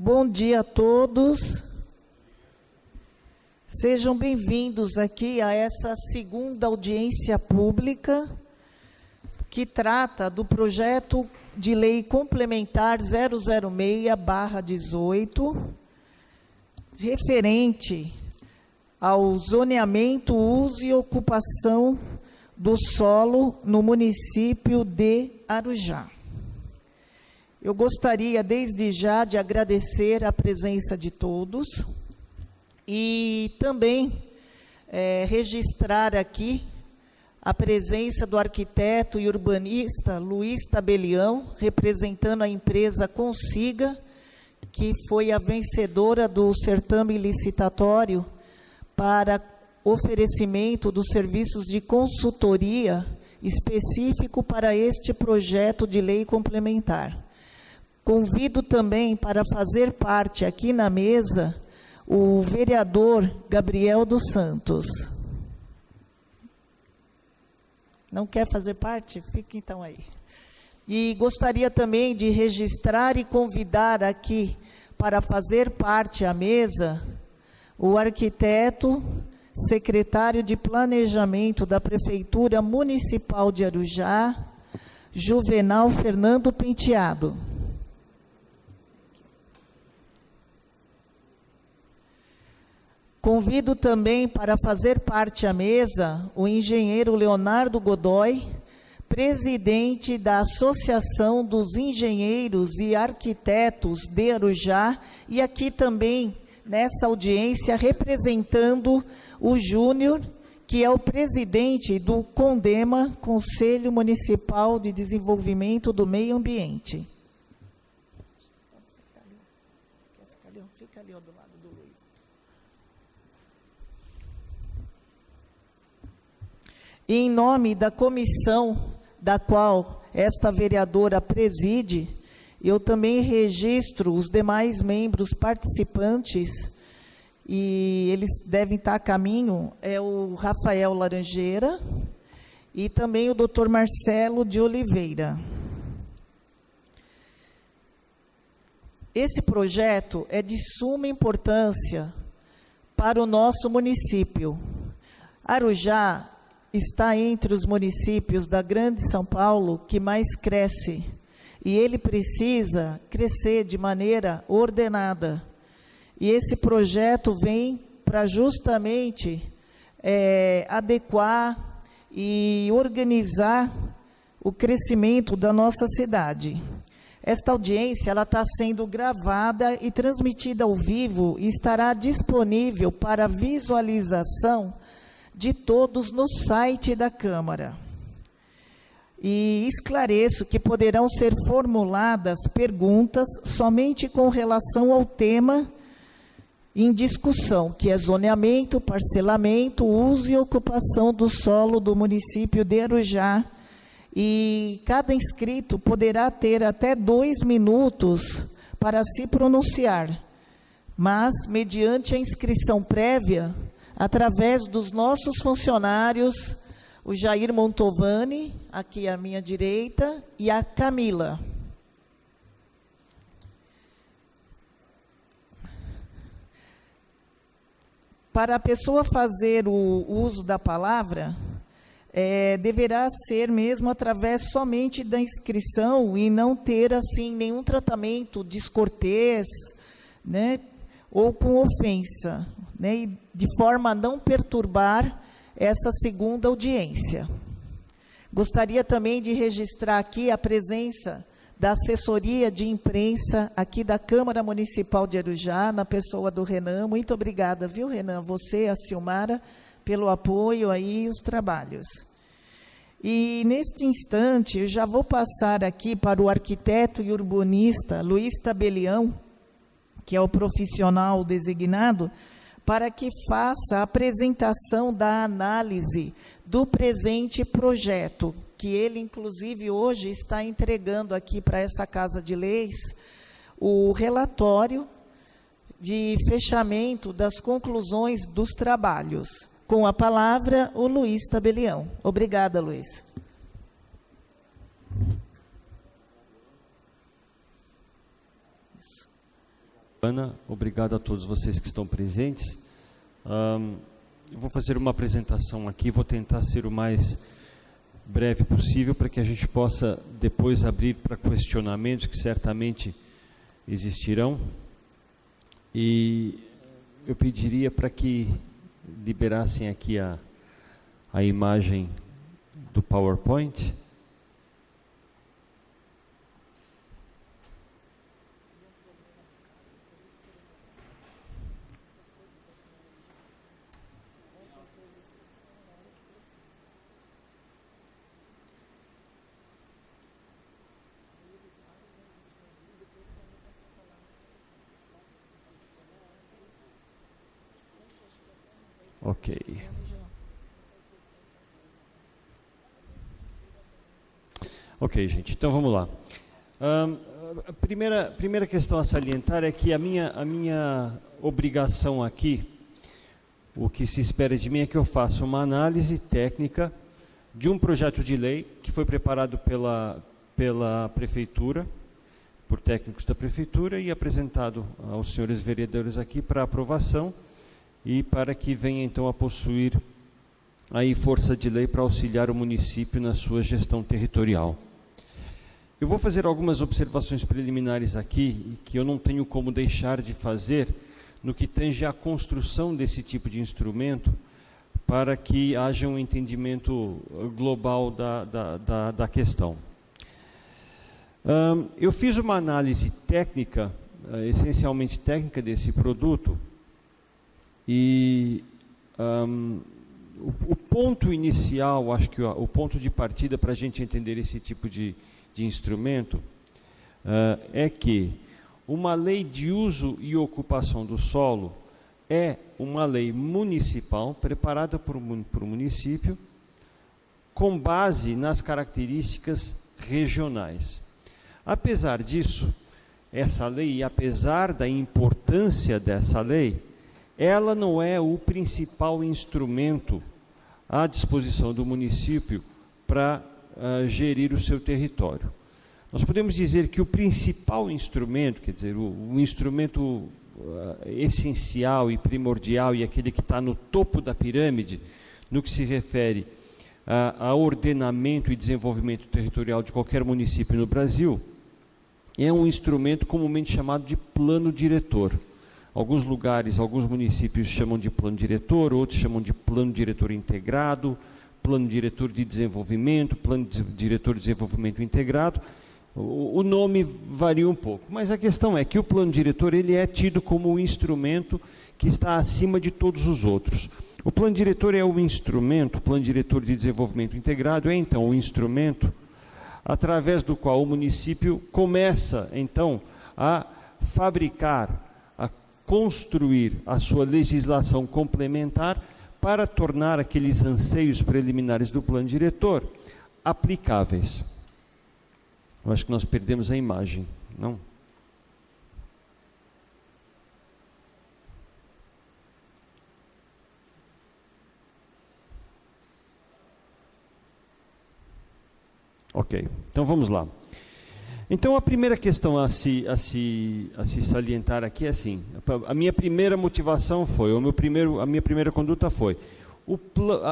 Bom dia a todos. Sejam bem-vindos aqui a essa segunda audiência pública que trata do projeto de lei complementar 006/18, referente ao zoneamento, uso e ocupação do solo no município de Arujá. Eu gostaria, desde já, de agradecer a presença de todos e também registrar aqui a presença do arquiteto e urbanista Luiz Tabelião, representando a empresa Consiga, que foi a vencedora do certame licitatório para oferecimento dos serviços de consultoria específico para este projeto de lei complementar. Convido também para fazer parte aqui na mesa o vereador Gabriel dos Santos. Não quer fazer parte? Fique então aí. E gostaria também de registrar e convidar aqui para fazer parte à mesa o arquiteto, secretário de Planejamento da Prefeitura Municipal de Arujá, Juvenal Fernando Penteado. Convido também para fazer parte à mesa o engenheiro Leonardo Godoy, presidente da Associação dos Engenheiros e Arquitetos de Arujá, e aqui também, nessa audiência, representando o Júnior, que é o presidente do CONDEMA, Conselho Municipal de Desenvolvimento do Meio Ambiente. Fica ali do lado do Luiz. E em nome da comissão da qual esta vereadora preside, eu também registro os demais membros participantes, e eles devem estar a caminho, é o Rafael Laranjeira e também o Dr. Marcelo de Oliveira. Esse projeto é de suma importância para o nosso município. Arujá está entre os municípios da Grande São Paulo que mais cresce, e ele precisa crescer de maneira ordenada. E esse projeto vem para justamente adequar e organizar o crescimento da nossa cidade. Esta audiência está sendo gravada e transmitida ao vivo e estará disponível para visualização de todos no site da Câmara. E esclareço que poderão ser formuladas perguntas somente com relação ao tema em discussão, que é zoneamento, parcelamento, uso e ocupação do solo do município de Arujá. E cada inscrito poderá ter até 2 minutos para se pronunciar, mas, mediante a inscrição prévia, através dos nossos funcionários, o Jair Montovani, aqui à minha direita, e a Camila. Para a pessoa fazer o uso da palavra, deverá ser mesmo através somente da inscrição e não ter, assim, nenhum tratamento descortês, né, ou com ofensa, né, e de forma a não perturbar essa segunda audiência. Gostaria também de registrar aqui a presença da assessoria de imprensa aqui da Câmara Municipal de Arujá, na pessoa do Renan. Muito obrigada, viu, Renan? Você, a Silmara, pelo apoio aí e os trabalhos. E, neste instante, eu já vou passar aqui para o arquiteto e urbanista Luiz Tabelião, que é o profissional designado, para que faça a apresentação da análise do presente projeto, que ele, inclusive, hoje está entregando aqui para essa Casa de Leis o relatório de fechamento das conclusões dos trabalhos. Com a palavra, o Luiz Tabelião. Obrigada, Luiz. Ana, obrigado a todos vocês que estão presentes. Eu vou fazer uma apresentação aqui, vou tentar ser o mais breve possível para que a gente possa depois abrir para questionamentos que certamente existirão. E eu pediria para que liberassem aqui a imagem do PowerPoint. Ok. Ok, gente, então vamos lá. A primeira questão a salientar é que a minha obrigação aqui, o que se espera de mim é que eu faça uma análise técnica de um projeto de lei que foi preparado pela Prefeitura, por técnicos da Prefeitura e apresentado aos senhores vereadores aqui para aprovação e para que venha então a possuir aí força de lei para auxiliar o município na sua gestão territorial. Eu vou fazer algumas observações preliminares aqui, que eu não tenho como deixar de fazer, no que tange à construção desse tipo de instrumento, para que haja um entendimento global da questão. Eu fiz uma análise técnica, essencialmente técnica desse produto, e o ponto inicial, acho que o ponto de partida para a gente entender esse tipo de instrumento é que uma lei de uso e ocupação do solo é uma lei municipal preparada por um município com base nas características regionais. Apesar disso, essa lei, e apesar da importância dessa lei, ela não é o principal instrumento à disposição do município para gerir o seu território. Nós podemos dizer que o principal instrumento, quer dizer, o instrumento essencial e primordial e aquele que está no topo da pirâmide, no que se refere a ordenamento e desenvolvimento territorial de qualquer município no Brasil, é um instrumento comumente chamado de plano diretor. Alguns lugares, alguns municípios chamam de plano diretor, outros chamam de plano diretor integrado, plano diretor de desenvolvimento, plano diretor de desenvolvimento integrado. O nome varia um pouco, mas a questão é que o plano diretor ele é tido como um instrumento que está acima de todos os outros. O plano diretor é o instrumento, o plano diretor de desenvolvimento integrado é então o instrumento através do qual o município começa então a fabricar, a construir a sua legislação complementar para tornar aqueles anseios preliminares do plano diretor aplicáveis. Eu acho que nós perdemos a imagem, não? Ok, então vamos lá. Então a primeira questão a se salientar aqui é assim, a minha primeira motivação foi, a minha primeira conduta foi,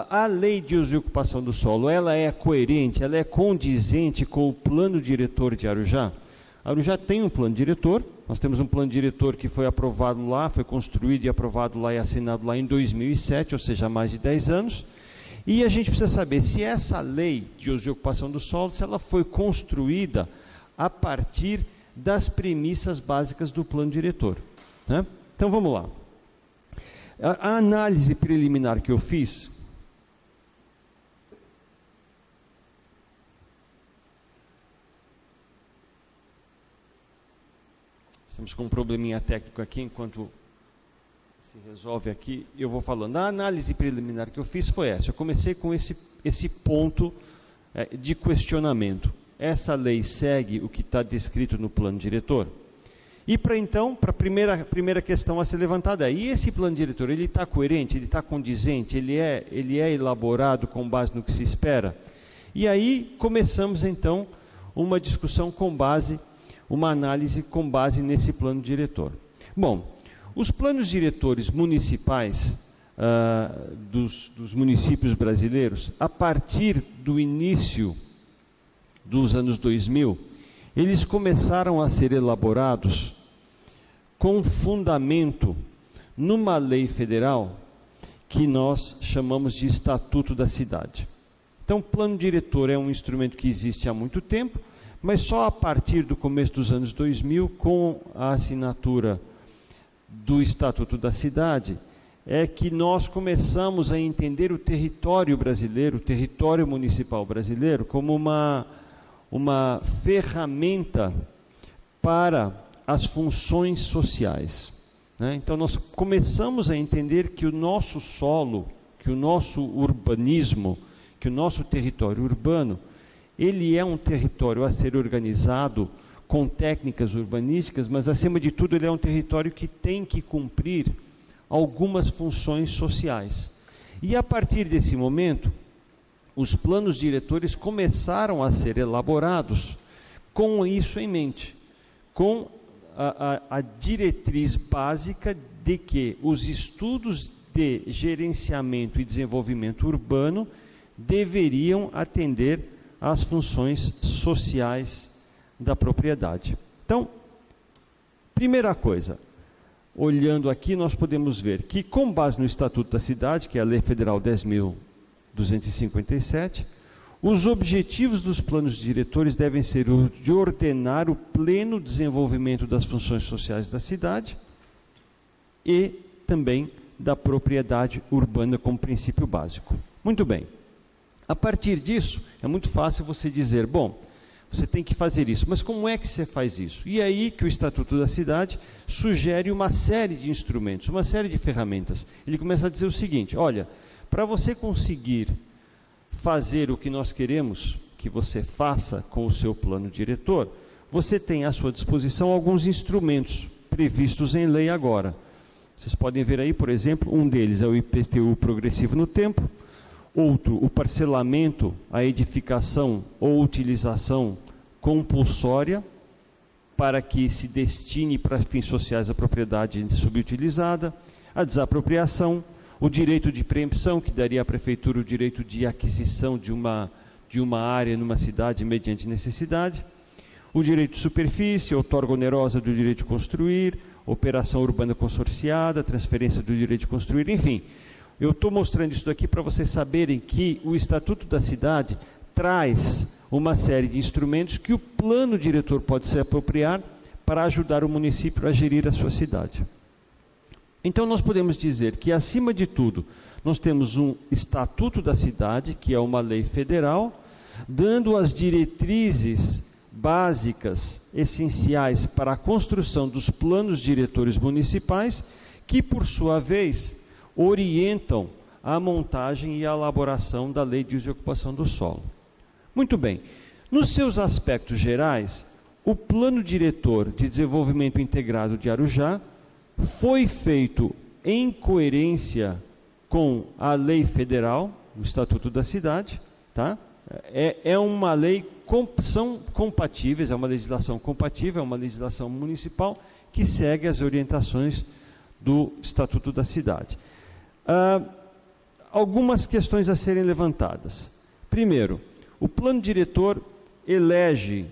a lei de uso e ocupação do solo, ela é coerente, ela é condizente com o plano diretor de Arujá? Arujá tem um plano diretor, nós temos um plano diretor que foi aprovado lá, foi construído e aprovado lá e assinado lá em 2007, ou seja, há mais de 10 anos, e a gente precisa saber se essa lei de uso e ocupação do solo, se ela foi construída a partir das premissas básicas do plano diretor, né? Então vamos lá. A análise preliminar que eu fiz, estamos com um probleminha técnico aqui, enquanto se resolve aqui, eu vou falando. A análise preliminar que eu fiz foi essa, eu comecei com esse ponto de questionamento. Essa lei segue o que está descrito no plano diretor? E para a primeira questão a ser levantada, e esse plano diretor, ele está coerente, ele está condizente, ele é elaborado com base no que se espera? E aí começamos então uma discussão com base, uma análise com base nesse plano diretor. Bom, os planos diretores municipais dos municípios brasileiros, a partir do início dos anos 2000, eles começaram a ser elaborados com fundamento numa lei federal que nós chamamos de Estatuto da Cidade. Então, o plano diretor é um instrumento que existe há muito tempo, mas só a partir do começo dos anos 2000, com a assinatura do Estatuto da Cidade, é que nós começamos a entender o território brasileiro, o território municipal brasileiro, como uma ferramenta para as funções sociais, né? Então, nós começamos a entender que o nosso solo, que o nosso urbanismo, que o nosso território urbano, ele é um território a ser organizado com técnicas urbanísticas, mas, acima de tudo, ele é um território que tem que cumprir algumas funções sociais. E, a partir desse momento, os planos diretores começaram a ser elaborados com isso em mente, com a diretriz básica de que os estudos de gerenciamento e desenvolvimento urbano deveriam atender às funções sociais da propriedade. Então, primeira coisa, olhando aqui, nós podemos ver que, com base no Estatuto da Cidade, que é a Lei Federal 10.257, os objetivos dos planos diretores devem ser o de ordenar o pleno desenvolvimento das funções sociais da cidade e também da propriedade urbana como princípio básico. Muito bem. A partir disso, é muito fácil você dizer, bom, você tem que fazer isso, mas como é que você faz isso? E aí que o Estatuto da Cidade sugere uma série de instrumentos, uma série de ferramentas. Ele começa a dizer o seguinte, olha, para você conseguir fazer o que nós queremos que você faça com o seu plano diretor, você tem à sua disposição alguns instrumentos previstos em lei agora. Vocês podem ver aí, por exemplo, um deles é o IPTU progressivo no tempo, outro, o parcelamento, a edificação ou utilização compulsória, para que se destine para fins sociais a propriedade subutilizada, a desapropriação, o direito de preempção, que daria à prefeitura o direito de aquisição de uma área numa cidade mediante necessidade, o direito de superfície, outorga onerosa do direito de construir, operação urbana consorciada, transferência do direito de construir, enfim. Eu estou mostrando isso daqui para vocês saberem que o Estatuto da Cidade traz uma série de instrumentos que o plano diretor pode se apropriar para ajudar o município a gerir a sua cidade. Então, nós podemos dizer que, acima de tudo, nós temos um Estatuto da Cidade, que é uma lei federal, dando as diretrizes básicas, essenciais para a construção dos planos diretores municipais, que, por sua vez, orientam a montagem e a elaboração da Lei de Uso e Ocupação do Solo. Muito bem. Nos seus aspectos gerais, o Plano Diretor de Desenvolvimento Integrado de Arujá foi feito em coerência com a lei federal, o Estatuto da Cidade, tá? É uma lei, são compatíveis, é uma legislação compatível, é uma legislação municipal que segue as orientações do Estatuto da Cidade. Algumas questões a serem levantadas. Primeiro, o plano diretor elege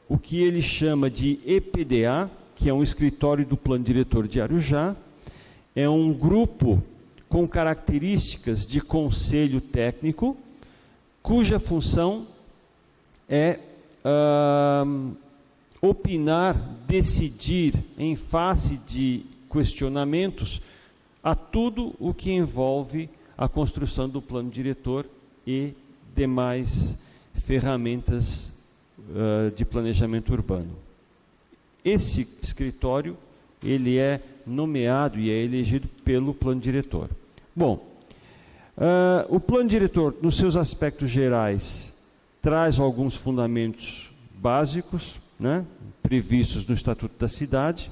o que ele chama de EPDA, que é um escritório do plano diretor de Arujá, é um grupo com características de conselho técnico, cuja função é opinar, decidir em face de questionamentos a tudo o que envolve a construção do plano diretor e demais ferramentas de planejamento urbano. Esse escritório, ele é nomeado e é elegido pelo plano diretor. Bom, o plano diretor, nos seus aspectos gerais, traz alguns fundamentos básicos, né, previstos no Estatuto da Cidade.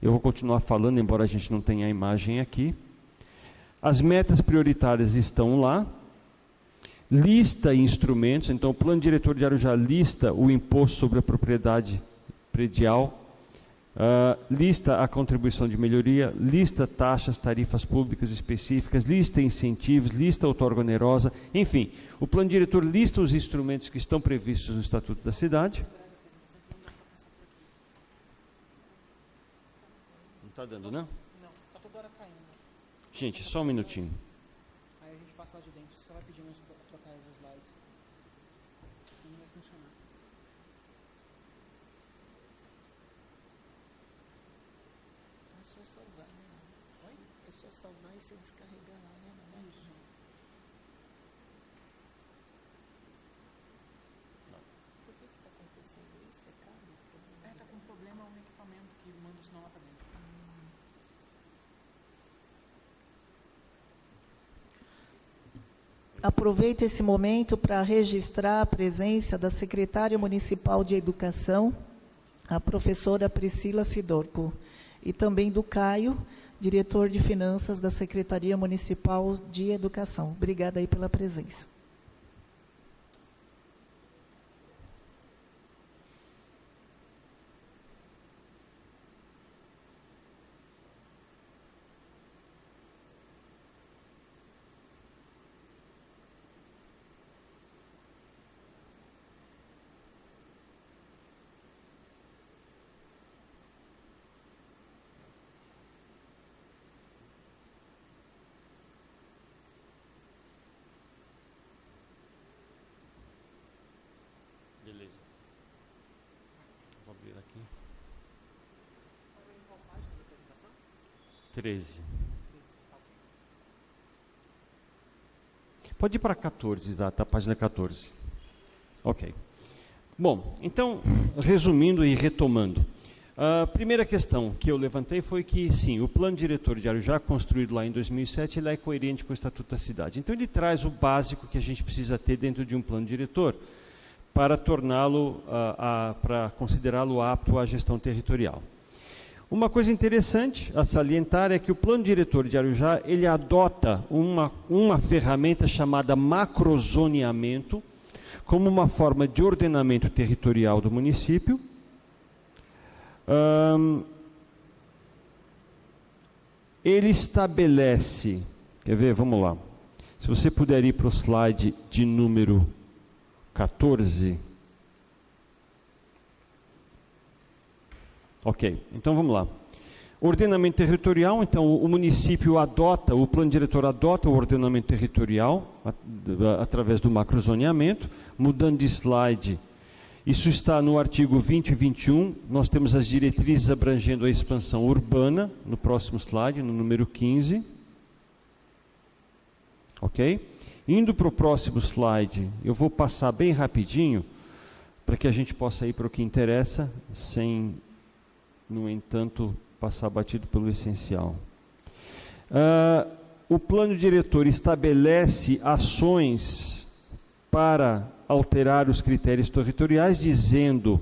Eu vou continuar falando, embora a gente não tenha a imagem aqui. As metas prioritárias estão lá. Lista instrumentos, então o plano diretor de Arujá lista o imposto sobre a propriedade predial, lista a contribuição de melhoria, lista taxas, tarifas públicas específicas, lista incentivos, lista outorga onerosa, enfim, o plano diretor lista os instrumentos que estão previstos no Estatuto da Cidade. Não está dando, não? Não, está toda hora caindo. Gente, só um minutinho. Aí a gente passa lá de dentro, só vai pedir uns para trocar os slides. E não vai funcionar. É só salvar, né? Oi? É só salvar e você descarregar lá, né? Não é isso. Por que está acontecendo isso? É caro? Tá com problema um equipamento que manda o sinal lá para dentro. Aproveito esse momento para registrar a presença da secretária municipal de Educação, a professora Priscila Sidorco, e também do Caio, diretor de Finanças da Secretaria Municipal de Educação. Obrigada aí pela presença. Beleza. Vou abrir aqui. 13. Pode ir para 14, tá? A página 14. Ok. Bom, então, resumindo e retomando. A primeira questão que eu levantei foi que, sim, o plano diretor de Arujá, construído lá em 2007, ele é coerente com o Estatuto da Cidade. Então, ele traz o básico que a gente precisa ter dentro de um plano diretor para torná-lo, para considerá-lo apto à gestão territorial. Uma coisa interessante a salientar é que o plano diretor de Arujá, ele adota uma ferramenta chamada macrozoneamento, como uma forma de ordenamento territorial do município. Ele estabelece, quer ver, vamos lá, se você puder ir para o slide de número 14. Ok, então vamos lá. Ordenamento territorial, então o município adota, o plano diretor adota o ordenamento territorial através do macrozoneamento. Mudando de slide, isso está no artigo 20 e 21, nós temos as diretrizes abrangendo a expansão urbana, no próximo slide, no número 15. Ok? Indo para o próximo slide, eu vou passar bem rapidinho, para que a gente possa ir para o que interessa, sem, no entanto, passar batido pelo essencial. O plano diretor estabelece ações para alterar os critérios territoriais, dizendo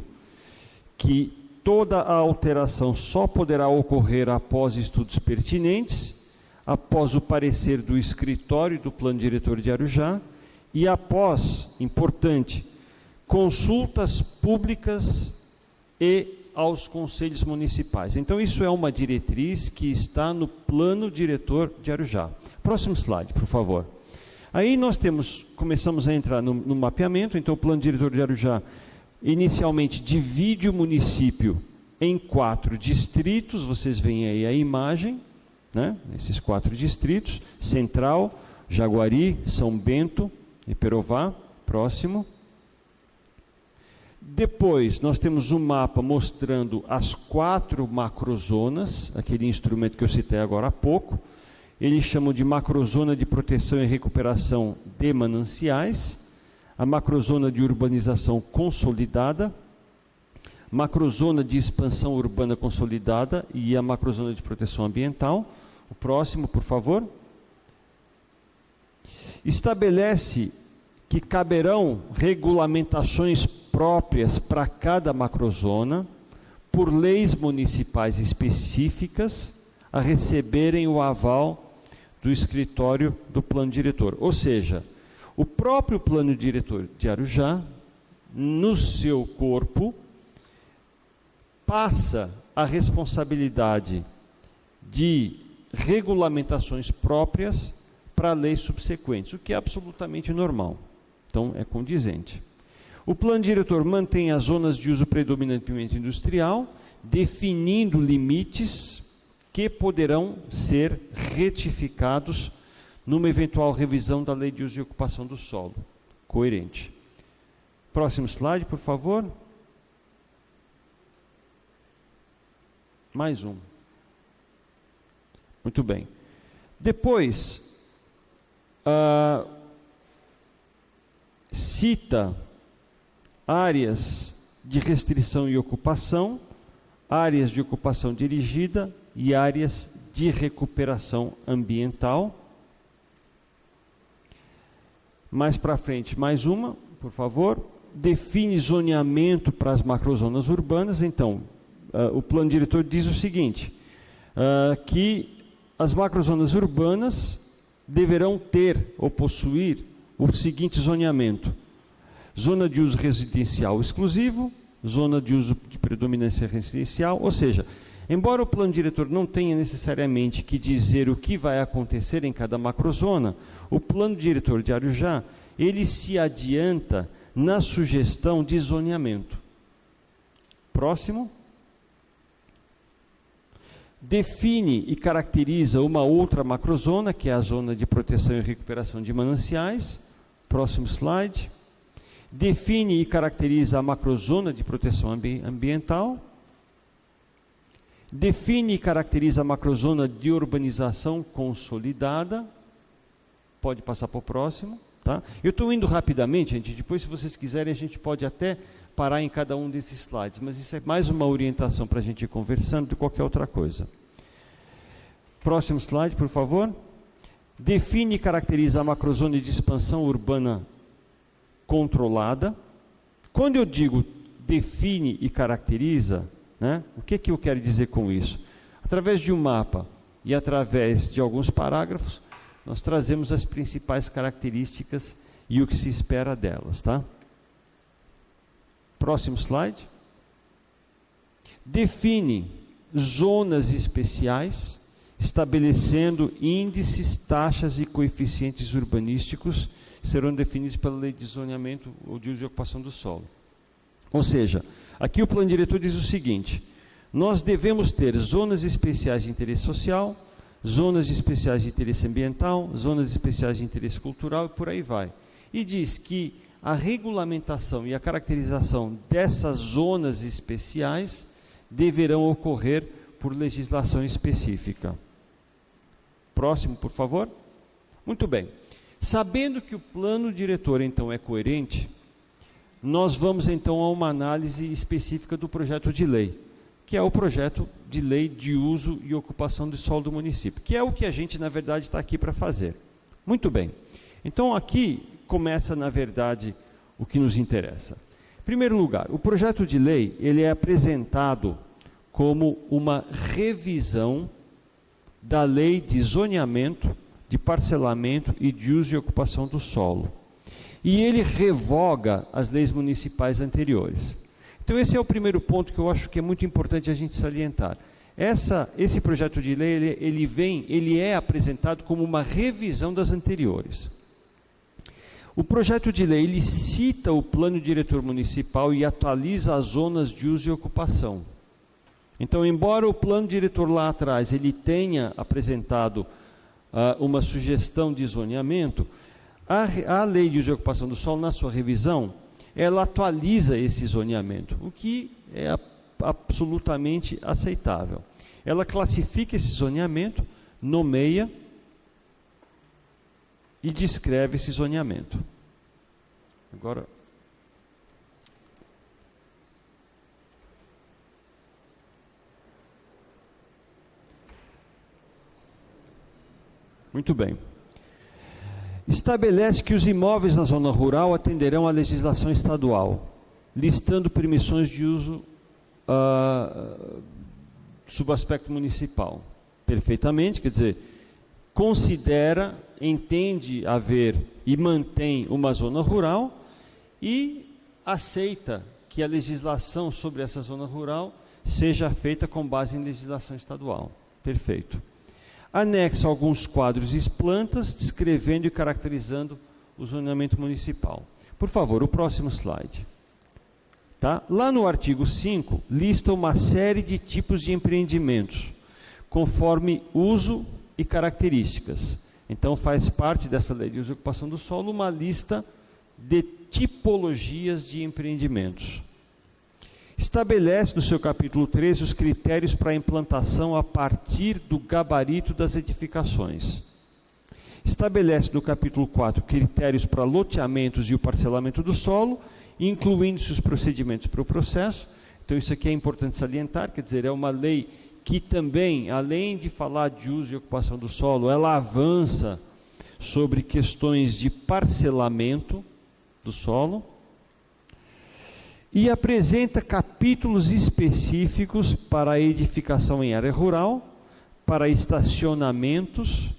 que toda a alteração só poderá ocorrer após estudos pertinentes, após o parecer do escritório do plano diretor de Arujá e após, importante, consultas públicas e aos conselhos municipais. Então, isso é uma diretriz que está no plano diretor de Arujá. Próximo slide, por favor. Aí nós começamos a entrar no mapeamento. Então, o plano diretor de Arujá inicialmente divide o município em 4 distritos. Vocês veem aí a imagem, né? Esses 4 distritos: Central, Jaguari, São Bento e Perová. Próximo. Depois, nós temos um mapa mostrando as 4 macrozonas, aquele instrumento que eu citei agora há pouco. Eles chamam de macrozona de proteção e recuperação de mananciais, a macrozona de urbanização consolidada, macrozona de expansão urbana consolidada e a macrozona de proteção ambiental. O próximo, por favor. Estabelece que caberão regulamentações próprias para cada macrozona, por leis municipais específicas, a receberem o aval do escritório do plano diretor. Ou seja, o próprio plano diretor de Arujá, no seu corpo, passa a responsabilidade de regulamentações próprias para leis subsequentes, o que é absolutamente normal. Então, é condizente. O plano diretor mantém as zonas de uso predominantemente industrial, definindo limites que poderão ser retificados numa eventual revisão da lei de uso e ocupação do solo. Coerente. Próximo slide, por favor. Mais um. Muito bem. Depois, cita áreas de restrição e ocupação, áreas de ocupação dirigida e áreas de recuperação ambiental. Mais para frente, mais uma, por favor. Define zoneamento para as macrozonas urbanas. Então, o plano diretor diz o seguinte, que as macrozonas urbanas deverão ter ou possuir o seguinte zoneamento: zona de uso residencial exclusivo, zona de uso de predominância residencial, ou seja, embora o plano diretor não tenha necessariamente que dizer o que vai acontecer em cada macrozona, o plano diretor de Arujá, ele se adianta na sugestão de zoneamento. Próximo. Define e caracteriza uma outra macrozona, que é a zona de proteção e recuperação de mananciais. Próximo slide. Define e caracteriza a macrozona de proteção ambiental. Define e caracteriza a macrozona de urbanização consolidada. Pode passar para o próximo. Tá? Eu estou indo rapidamente, gente. Depois, se vocês quiserem, a gente pode até parar em cada um desses slides, mas isso é mais uma orientação para a gente ir conversando do que qualquer outra coisa. Próximo slide, por favor. Define e caracteriza a macrozona de expansão urbana controlada. Quando eu digo define e caracteriza, né, o que eu quero dizer com isso? Através de um mapa e através de alguns parágrafos, nós trazemos as principais características e o que se espera delas, tá? Próximo slide. Define zonas especiais, estabelecendo índices, taxas e coeficientes urbanísticos, serão definidos pela lei de zoneamento ou de uso e ocupação do solo. Ou seja, aqui o plano diretor diz o seguinte: nós devemos ter zonas especiais de interesse social, zonas especiais de interesse ambiental, zonas especiais de interesse cultural e por aí vai. E diz que a regulamentação e a caracterização dessas zonas especiais deverão ocorrer por legislação específica. Próximo, por favor. Muito bem. Sabendo que o plano diretor, então, é coerente, nós vamos, então, a uma análise específica do projeto de lei, que é o projeto de lei de uso e ocupação do solo do município, que é o que a gente, na verdade, está aqui para fazer. Muito bem. Então, aqui começa, na verdade, o que nos interessa. Em primeiro lugar, o projeto de lei, ele é apresentado como uma revisão da lei de zoneamento, de parcelamento e de uso e ocupação do solo. E ele revoga as leis municipais anteriores. Então, esse é o primeiro ponto que eu acho que é muito importante a gente salientar. Esse projeto de lei, ele é apresentado como uma revisão das anteriores. O projeto de lei, ele cita o plano diretor municipal e atualiza as zonas de uso e ocupação. Então, embora o plano diretor lá atrás, ele tenha apresentado uma sugestão de zoneamento, a lei de uso e ocupação do solo, na sua revisão, ela atualiza esse zoneamento, o que é absolutamente aceitável. Ela classifica esse zoneamento, nomeia e descreve esse zoneamento. Agora, muito bem. Estabelece que os imóveis na zona rural atenderão à legislação estadual, listando permissões de uso sob o aspecto municipal. Perfeitamente, quer dizer, considera, entende haver e mantém uma zona rural e aceita que a legislação sobre essa zona rural seja feita com base em legislação estadual. Perfeito. Anexa alguns quadros e plantas, descrevendo e caracterizando o zoneamento municipal. Por favor, o próximo slide. Tá? Lá no artigo 5, lista uma série de tipos de empreendimentos, conforme uso e características. Então, faz parte dessa lei de uso e ocupação do solo uma lista de tipologias de empreendimentos. Estabelece no seu capítulo 13 os critérios para a implantação a partir do gabarito das edificações. Estabelece no capítulo 4 critérios para loteamentos e o parcelamento do solo, incluindo-se os procedimentos para o processo. Então, isso aqui é importante salientar, quer dizer, é uma lei que também, além de falar de uso e ocupação do solo, ela avança sobre questões de parcelamento do solo e apresenta capítulos específicos para a edificação em área rural, para estacionamentos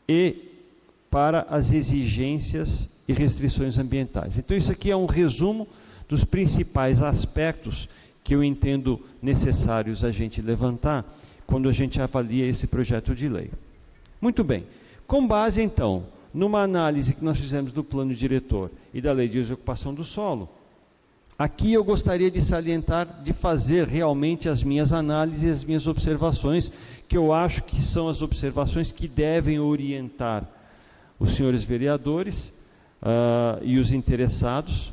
e para as exigências e restrições ambientais. Então, isso aqui é um resumo dos principais aspectos que eu entendo necessários a gente levantar quando a gente avalia esse projeto de lei. Muito bem. Com base, então, numa análise que nós fizemos do plano diretor e da lei de uso e ocupação do solo, aqui eu gostaria de salientar, de fazer realmente as minhas análises e as minhas observações, que eu acho que são as observações que devem orientar os senhores vereadores e os interessados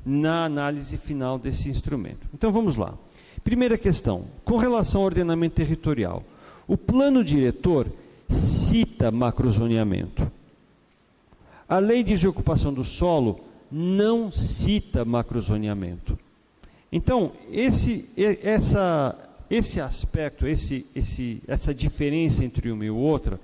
na análise final desse instrumento. Então vamos lá. Primeira questão, com relação ao ordenamento territorial. O plano diretor cita macrozoneamento. A lei de ocupação do solo não cita macrozoneamento. Então, esse aspecto, essa diferença entre uma e outra,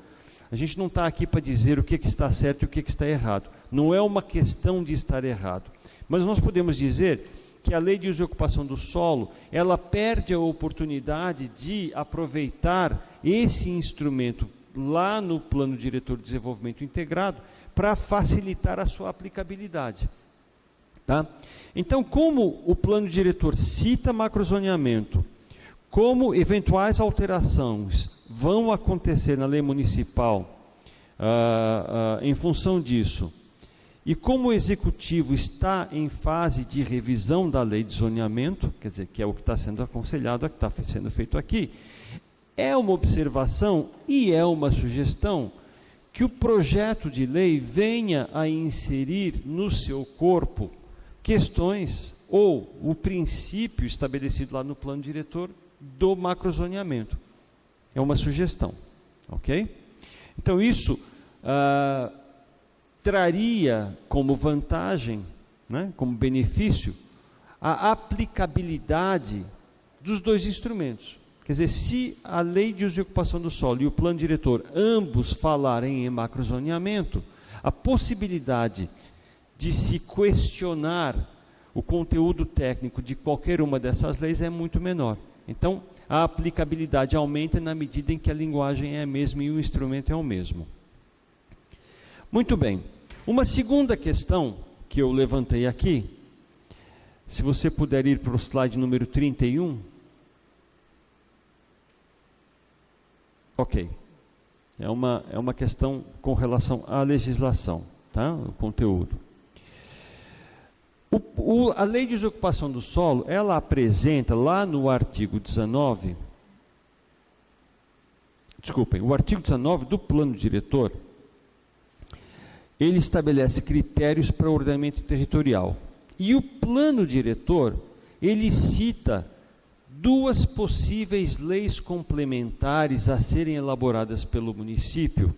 a gente não está aqui para dizer o que está certo e o que está errado. Não é uma questão de estar errado. Mas nós podemos dizer que a lei de uso e ocupação do solo, ela perde a oportunidade de aproveitar esse instrumento lá no Plano Diretor de Desenvolvimento Integrado para facilitar a sua aplicabilidade. Tá? Então, como o Plano Diretor cita macrozoneamento, como eventuais alterações vão acontecer na lei municipal em função disso, e como o Executivo está em fase de revisão da lei de zoneamento, quer dizer, que é o que está sendo aconselhado, que está sendo feito aqui, é uma observação e é uma sugestão que o projeto de lei venha a inserir no seu corpo questões ou o princípio estabelecido lá no plano diretor do macrozoneamento. É uma sugestão, ok? Então isso traria como vantagem, né, como benefício, a aplicabilidade dos dois instrumentos. Quer dizer, se a lei de uso e ocupação do solo e o plano diretor ambos falarem em macrozoneamento, a possibilidade de se questionar o conteúdo técnico de qualquer uma dessas leis é muito menor. Então, a aplicabilidade aumenta na medida em que a linguagem é a mesma e o instrumento é o mesmo. Muito bem. Uma segunda questão que eu levantei aqui, se você puder ir para o slide número 31. Ok. É uma questão com relação à legislação, tá? O conteúdo. A lei de desocupação do solo, ela apresenta lá no artigo 19, o artigo 19 do plano diretor, ele estabelece critérios para o ordenamento territorial. E o plano diretor, ele cita duas possíveis leis complementares a serem elaboradas pelo município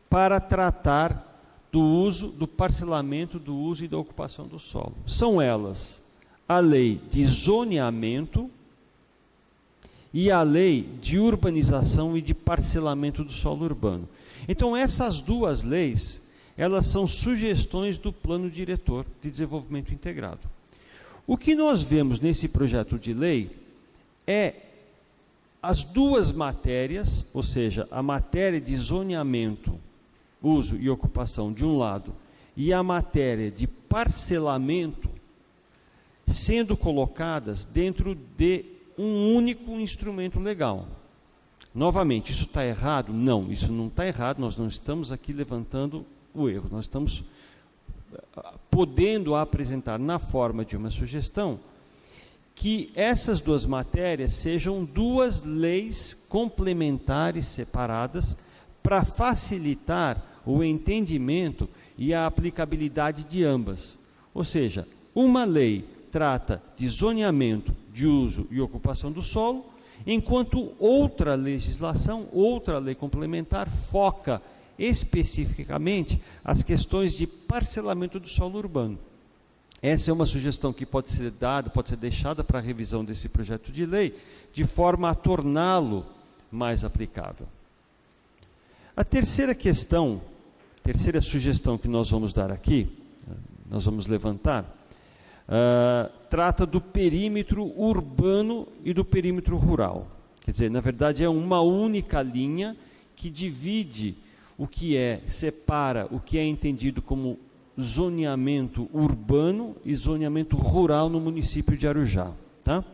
para tratar do uso, do parcelamento, do uso e da ocupação do solo. São elas a lei de zoneamento e a lei de urbanização e de parcelamento do solo urbano. Então, essas duas leis, elas são sugestões do plano diretor de desenvolvimento integrado. O que nós vemos nesse projeto de lei é as duas matérias, ou seja, a matéria de zoneamento, uso e ocupação de um lado, e a matéria de parcelamento, sendo colocadas dentro de um único instrumento legal. Novamente, isso está errado? Não, isso não está errado, nós não estamos aqui levantando o erro, nós estamos podendo apresentar na forma de uma sugestão que essas duas matérias sejam duas leis complementares separadas para facilitar o entendimento e a aplicabilidade de ambas. Ou seja, uma lei trata de zoneamento, de uso e ocupação do solo, enquanto outra legislação, outra lei complementar, foca especificamente as questões de parcelamento do solo urbano. Essa é uma sugestão que pode ser dada, pode ser deixada para a revisão desse projeto de lei, de forma a torná-lo mais aplicável. A terceira questão, terceira sugestão que nós vamos dar aqui, nós vamos levantar, trata do perímetro urbano e do perímetro rural. Quer dizer, na verdade é uma única linha que divide o que separa o que é entendido como zoneamento urbano e zoneamento rural no município de Arujá. Tá?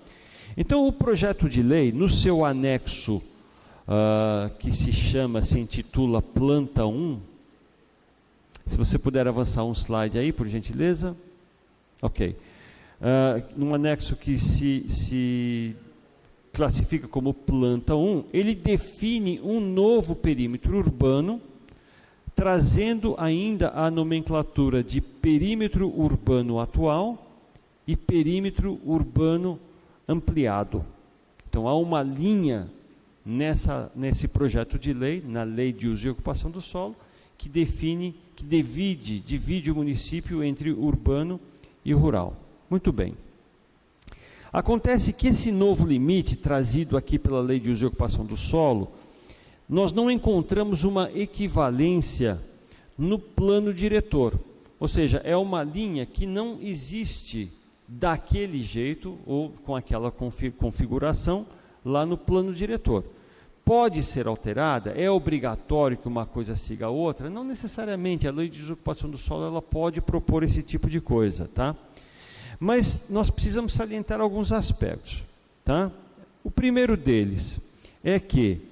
Então, o projeto de lei, no seu anexo, que se intitula Planta 1, se você puder avançar um slide aí, por gentileza. Ok. Num anexo que se classifica como Planta 1, ele define um novo perímetro urbano, trazendo ainda a nomenclatura de perímetro urbano atual e perímetro urbano ampliado. Então, há uma linha nesse projeto de lei, na Lei de Uso e Ocupação do Solo, que divide o município entre urbano e rural. Muito bem. Acontece que esse novo limite, trazido aqui pela Lei de Uso e Ocupação do Solo, nós não encontramos uma equivalência no plano diretor. Ou seja, é uma linha que não existe daquele jeito ou com aquela configuração lá no plano diretor. Pode ser alterada? É obrigatório que uma coisa siga a outra? Não necessariamente. A Lei de Uso e Ocupação do Solo ela pode propor esse tipo de coisa, tá? Mas nós precisamos salientar alguns aspectos, tá? O primeiro deles é que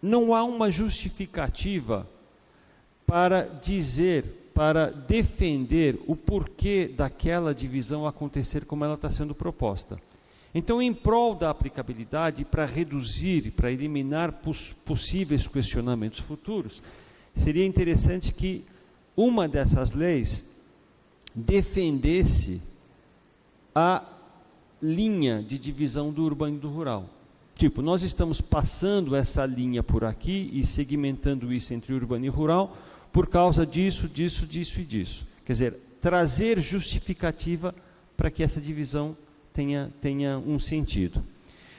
não há uma justificativa para defender o porquê daquela divisão acontecer como ela está sendo proposta. Então, em prol da aplicabilidade, para reduzir, para eliminar possíveis questionamentos futuros, seria interessante que uma dessas leis defendesse a linha de divisão do urbano e do rural. Tipo, nós estamos passando essa linha por aqui e segmentando isso entre urbano e rural por causa disso, disso, disso e disso. Quer dizer, trazer justificativa para que essa divisão tenha um sentido.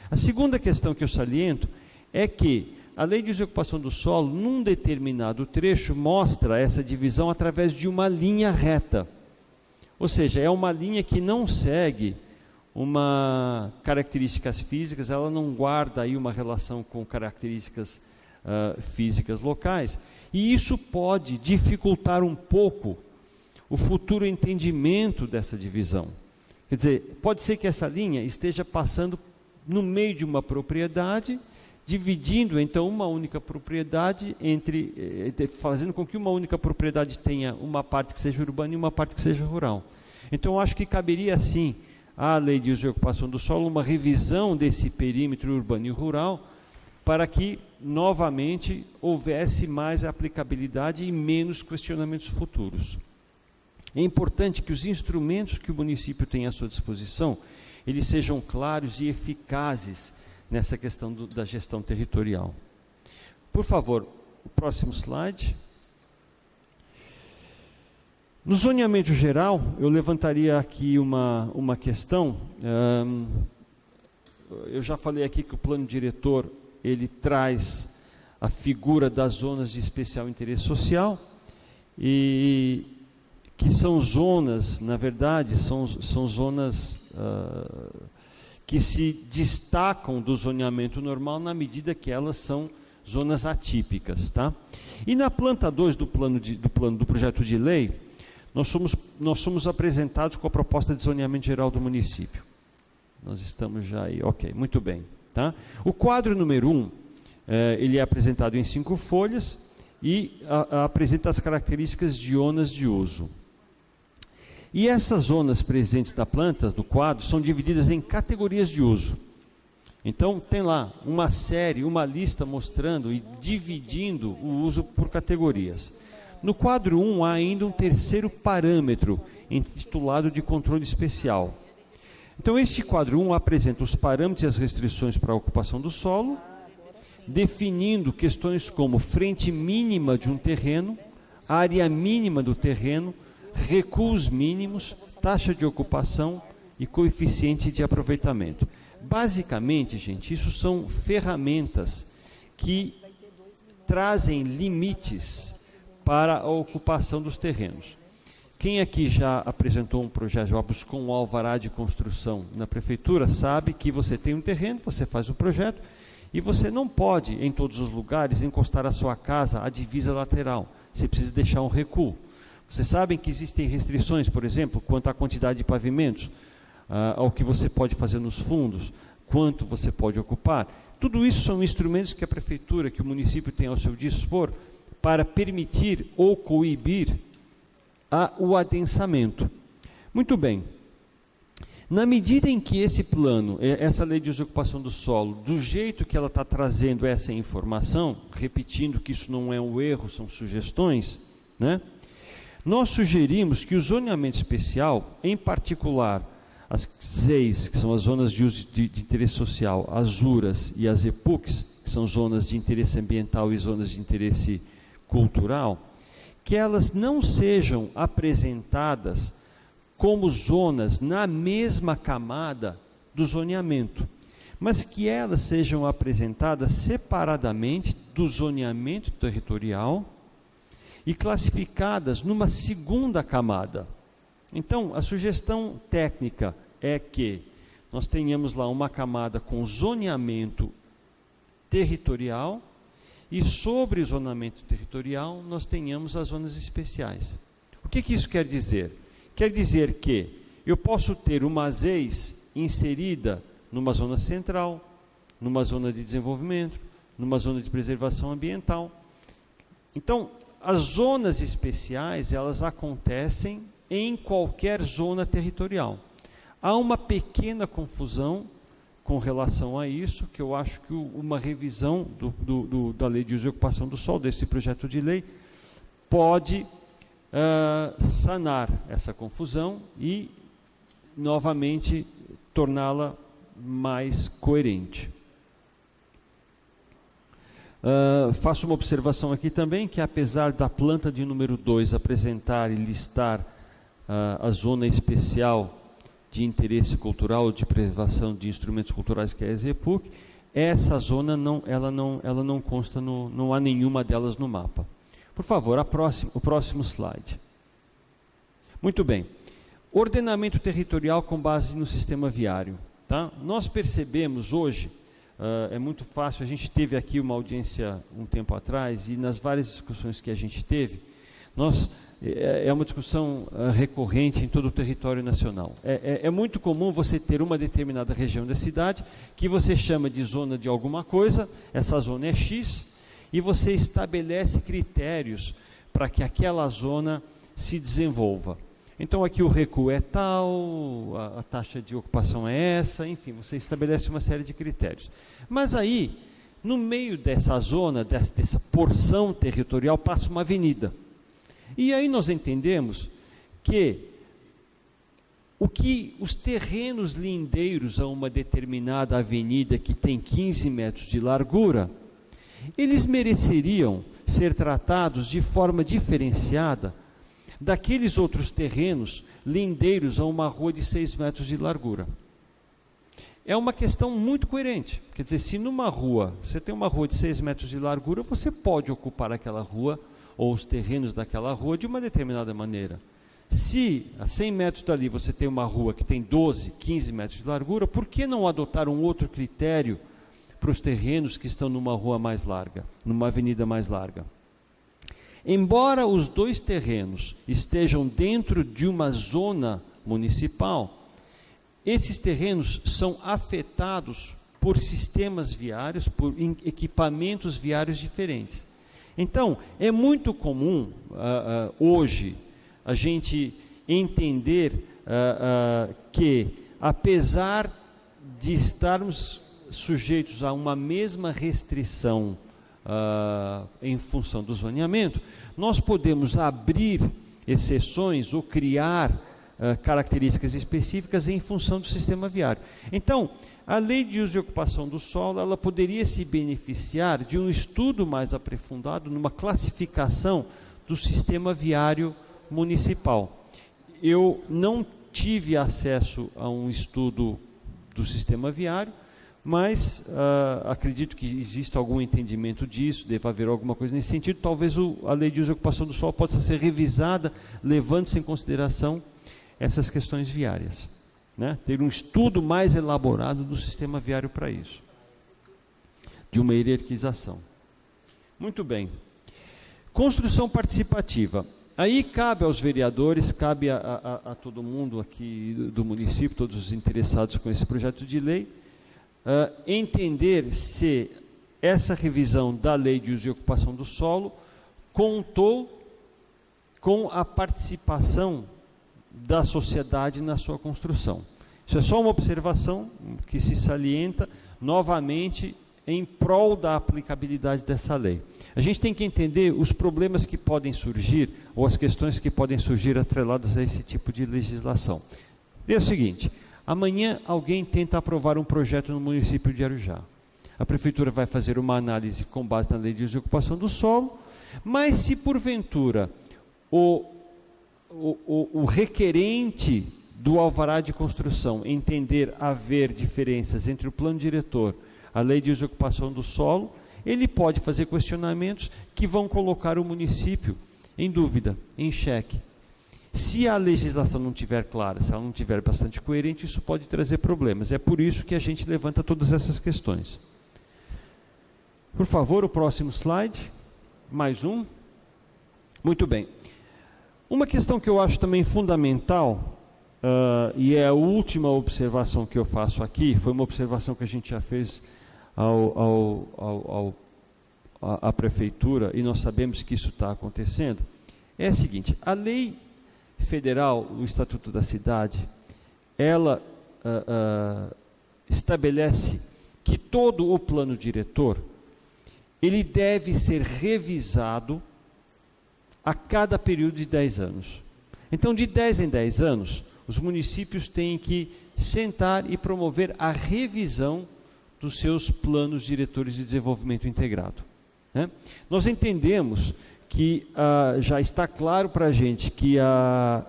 A segunda questão que eu saliento é que a Lei de Uso e Ocupação do Solo, num determinado trecho, mostra essa divisão através de uma linha reta. Ou seja, é uma linha que não segue características físicas, ela não guarda aí uma relação com características físicas locais, e isso pode dificultar um pouco o futuro entendimento dessa divisão. Quer dizer, pode ser que essa linha esteja passando no meio de uma propriedade, dividindo então uma única propriedade fazendo com que uma única propriedade tenha uma parte que seja urbana e uma parte que seja rural. Então, eu acho que caberia sim à Lei de Uso e Ocupação do Solo uma revisão desse perímetro urbano e rural para que, novamente, houvesse mais aplicabilidade e menos questionamentos futuros. É importante que os instrumentos que o município tem à sua disposição, eles sejam claros e eficazes nessa questão da gestão territorial. Por favor, o próximo slide. No zoneamento geral, eu levantaria aqui uma questão. Eu já falei aqui que o plano diretor, ele traz a figura das zonas de especial interesse social, e que são zonas, na verdade, são zonas que se destacam do zoneamento normal na medida que elas são zonas atípicas, tá? E na planta 2 do projeto de lei, nós somos apresentados com a proposta de zoneamento geral do município. Nós estamos já aí, ok, muito bem. Tá? O quadro número 1, ele é apresentado em 5 folhas e apresenta as características de zonas de uso. E essas zonas presentes da planta, do quadro, são divididas em categorias de uso. Então, tem lá uma lista mostrando e dividindo o uso por categorias. No quadro 1, há ainda um terceiro parâmetro, intitulado de controle especial. Então, este quadro 1 apresenta os parâmetros e as restrições para a ocupação do solo, definindo questões como frente mínima de um terreno, área mínima do terreno, recuos mínimos, taxa de ocupação e coeficiente de aproveitamento. Basicamente, gente, isso são ferramentas que trazem limites para a ocupação dos terrenos. Quem aqui já apresentou um projeto, já buscou um alvará de construção na prefeitura, sabe que você tem um terreno, você faz um projeto e você não pode, em todos os lugares, encostar a sua casa à divisa lateral. Você precisa deixar um recuo. Vocês sabem que existem restrições, por exemplo, quanto à quantidade de pavimentos, ao que você pode fazer nos fundos, quanto você pode ocupar. Tudo isso são instrumentos que a prefeitura, que o município tem ao seu dispor para permitir ou coibir o adensamento. Muito bem. Na medida em que esse plano, essa lei de uso e ocupação do solo, do jeito que ela está trazendo essa informação, repetindo que isso não é um erro, são sugestões, né? Nós sugerimos que o zoneamento especial, em particular as ZEIs, que são as zonas de uso de interesse social, as ZURAs e as EPUCs, que são zonas de interesse ambiental e zonas de interesse cultural, que elas não sejam apresentadas como zonas na mesma camada do zoneamento, mas que elas sejam apresentadas separadamente do zoneamento territorial e classificadas numa segunda camada. Então, a sugestão técnica é que nós tenhamos lá uma camada com zoneamento territorial e sobre o zoneamento territorial nós tenhamos as zonas especiais. O que isso quer dizer? Quer dizer que eu posso ter uma ZEIS inserida numa zona central, numa zona de desenvolvimento, numa zona de preservação ambiental. Então, as zonas especiais, elas acontecem em qualquer zona territorial. Há uma pequena confusão com relação a isso, que eu acho que uma revisão da Lei de Uso e Ocupação do Solo, desse projeto de lei, pode sanar essa confusão e, novamente, torná-la mais coerente. Faço uma observação aqui também, que apesar da planta de número 2 apresentar e listar a zona especial de interesse cultural, de preservação de instrumentos culturais, que é a ZEPUC, essa zona ela não consta, não há nenhuma delas no mapa. Por favor, o próximo slide. Muito bem. Ordenamento territorial com base no sistema viário. Tá? Nós percebemos hoje, é muito fácil, a gente teve aqui uma audiência um tempo atrás, e nas várias discussões que a gente teve, é uma discussão recorrente em todo o território nacional. É muito comum você ter uma determinada região da cidade, que você chama de zona de alguma coisa, essa zona é X, e você estabelece critérios para que aquela zona se desenvolva. Então aqui o recuo é tal, a taxa de ocupação é essa, enfim, você estabelece uma série de critérios. Mas aí, no meio dessa zona, dessa porção territorial, passa uma avenida. E aí nós entendemos que os terrenos lindeiros a uma determinada avenida que tem 15 metros de largura, eles mereceriam ser tratados de forma diferenciada daqueles outros terrenos lindeiros a uma rua de 6 metros de largura. É uma questão muito coerente. Quer dizer, se numa rua, você tem uma rua de 6 metros de largura, você pode ocupar aquela rua ou os terrenos daquela rua de uma determinada maneira. Se a 100 metros dali você tem uma rua que tem 12, 15 metros de largura, por que não adotar um outro critério para os terrenos que estão numa rua mais larga, numa avenida mais larga? Embora os dois terrenos estejam dentro de uma zona municipal, esses terrenos são afetados por sistemas viários, por equipamentos viários diferentes. Então, é muito comum hoje a gente entender que, apesar de estarmos sujeitos a uma mesma restrição em função do zoneamento, nós podemos abrir exceções ou criar características específicas em função do sistema viário. Então, a lei de uso e ocupação do solo, ela poderia se beneficiar de um estudo mais aprofundado, numa classificação do sistema viário municipal. Eu não tive acesso a um estudo do sistema viário, mas acredito que existe algum entendimento disso, deve haver alguma coisa nesse sentido. Talvez a lei de uso e ocupação do solo possa ser revisada, levando-se em consideração essas questões viárias, né? Ter um estudo mais elaborado do sistema viário para isso, de uma hierarquização. Muito bem. Construção participativa. Aí cabe aos vereadores, cabe a todo mundo aqui do município, todos os interessados com esse projeto de lei, entender se essa revisão da lei de uso e ocupação do solo contou com a participação da sociedade na sua construção. Isso é só uma observação que se salienta novamente em prol da aplicabilidade dessa lei. A gente tem que entender os problemas que podem surgir, ou as questões que podem surgir atreladas a esse tipo de legislação. É o seguinte: amanhã alguém tenta aprovar um projeto no município de Arujá. A prefeitura vai fazer uma análise com base na lei de uso e ocupação do solo, mas se porventura o requerente do alvará de construção entender haver diferenças entre o plano diretor, a lei de uso e ocupação do solo, ele pode fazer questionamentos que vão colocar o município em dúvida, em xeque. Se a legislação não estiver clara, se ela não estiver bastante coerente, isso pode trazer problemas. É por isso que a gente levanta todas essas questões. Por favor, o próximo slide. Mais um. Muito bem. Uma questão que eu acho também fundamental, e é a última observação que eu faço aqui, foi uma observação que a gente já fez à prefeitura, e nós sabemos que isso está acontecendo, é a seguinte: a lei federal, o Estatuto da Cidade, ela estabelece que todo o plano diretor, ele deve ser revisado a cada período de 10 anos. Então, de 10 em 10 anos, os municípios têm que sentar e promover a revisão dos seus planos diretores de desenvolvimento integrado, né? Nós entendemos que já está claro para a gente que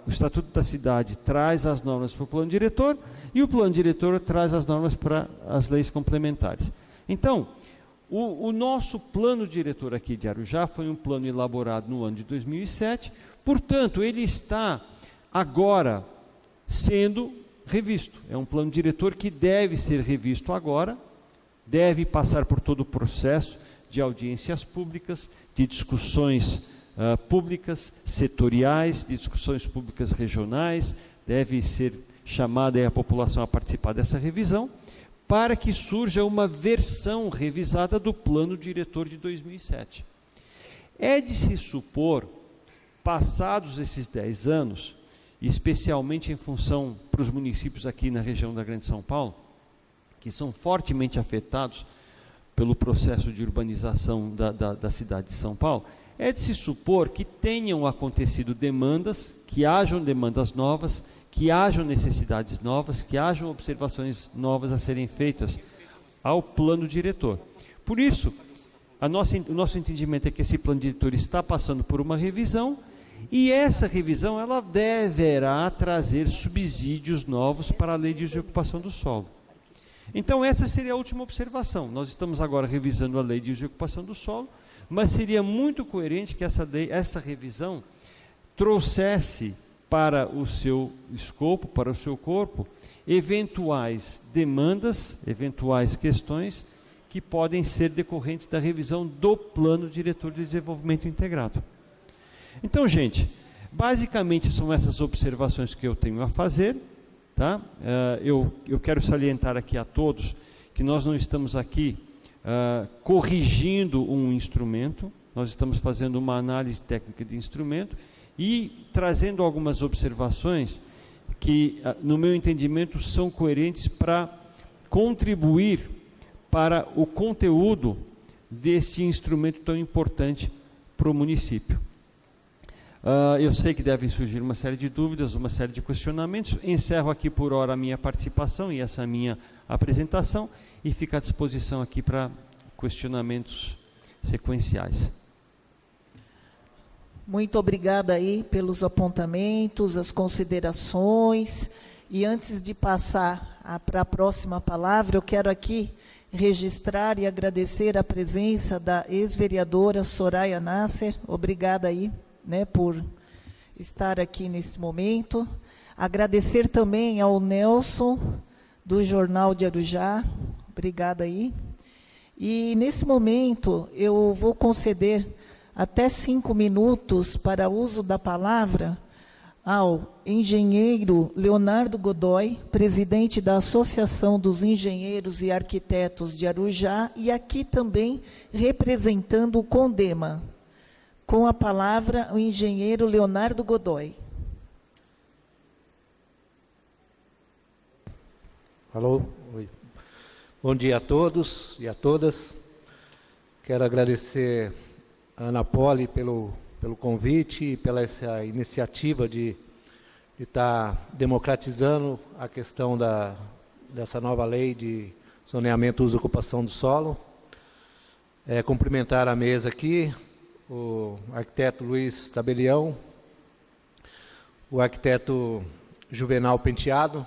o Estatuto da Cidade traz as normas para o plano diretor e o plano diretor traz as normas para as leis complementares. Então, o nosso plano diretor aqui de Arujá foi um plano elaborado no ano de 2007, portanto, ele está agora sendo revisto. É um plano diretor que deve ser revisto agora, deve passar por todo o processo de audiências públicas, de discussões públicas setoriais, de discussões públicas regionais, deve ser chamada a população a participar dessa revisão, para que surja uma versão revisada do plano diretor de 2007. É de se supor, passados esses 10 anos, especialmente em função para os municípios aqui na região da Grande São Paulo, que são fortemente afetados pelo processo de urbanização da cidade de São Paulo, é de se supor que tenham acontecido demandas, que hajam demandas novas, que hajam necessidades novas, que hajam observações novas a serem feitas ao plano diretor. Por isso, o nosso entendimento é que esse plano diretor está passando por uma revisão, e essa revisão ela deverá trazer subsídios novos para a lei de uso e ocupação do solo. Então, essa seria a última observação. Nós estamos agora revisando a lei de uso e ocupação do solo, mas seria muito coerente que essa revisão trouxesse para o seu escopo, para o seu corpo, eventuais demandas, eventuais questões que podem ser decorrentes da revisão do Plano Diretor de Desenvolvimento Integrado. Então, gente, basicamente são essas observações que eu tenho a fazer. Tá? Eu quero salientar aqui a todos que nós não estamos aqui corrigindo um instrumento, nós estamos fazendo uma análise técnica de instrumento e trazendo algumas observações que, no meu entendimento, são coerentes para contribuir para o conteúdo desse instrumento tão importante para o município. Eu sei que devem surgir uma série de dúvidas, uma série de questionamentos. Encerro aqui por hora a minha participação e essa minha apresentação e fico à disposição aqui para questionamentos sequenciais. Muito obrigada aí pelos apontamentos, as considerações. E antes de passar para a próxima palavra, eu quero aqui registrar e agradecer a presença da ex-vereadora Soraya Nasser. Obrigada aí, né, por estar aqui nesse momento. Agradecer também ao Nelson, do Jornal de Arujá. Obrigada aí. E nesse momento eu vou conceder até 5 minutos para uso da palavra ao engenheiro Leonardo Godoy, presidente da Associação dos Engenheiros e Arquitetos de Arujá, e aqui também representando o CONDEMA. Com a palavra, o engenheiro Leonardo Godoy. Alô, oi. Bom dia a todos e a todas. Quero agradecer a Ana Poli pelo convite e pela essa iniciativa de estar democratizando a questão dessa nova lei de zoneamento, uso e ocupação do solo. Cumprimentar a mesa aqui, o arquiteto Luiz Tabelião, o arquiteto Juvenal Penteado,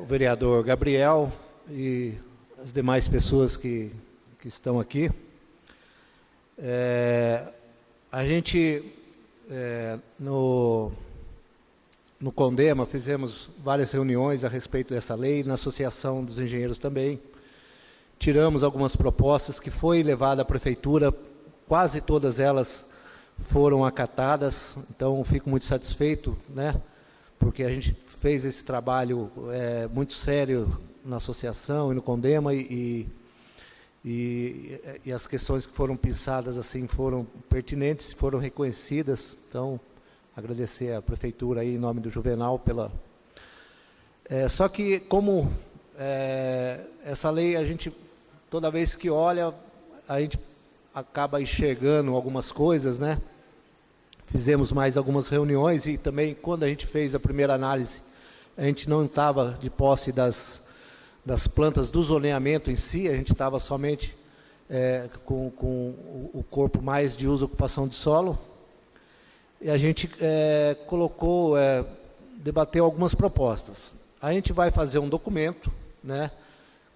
o vereador Gabriel e as demais pessoas que estão aqui. A gente, no CONDEMA, fizemos várias reuniões a respeito dessa lei, na Associação dos Engenheiros também. Tiramos algumas propostas que foi levada à Prefeitura, quase todas elas foram acatadas, então fico muito satisfeito, né, porque a gente fez esse trabalho muito sério na Associação e no CONDEMA e as questões que foram pensadas assim foram pertinentes, foram reconhecidas. Então, agradecer à Prefeitura aí, em nome do Juvenal pela... só que, como essa lei, a gente, toda vez que olha, a gente acaba enxergando algumas coisas, né? Fizemos mais algumas reuniões e também, quando a gente fez a primeira análise, a gente não estava de posse das plantas do zoneamento em si, a gente estava somente com o corpo mais de uso e ocupação de solo, e a gente debateu algumas propostas. A gente vai fazer um documento, né,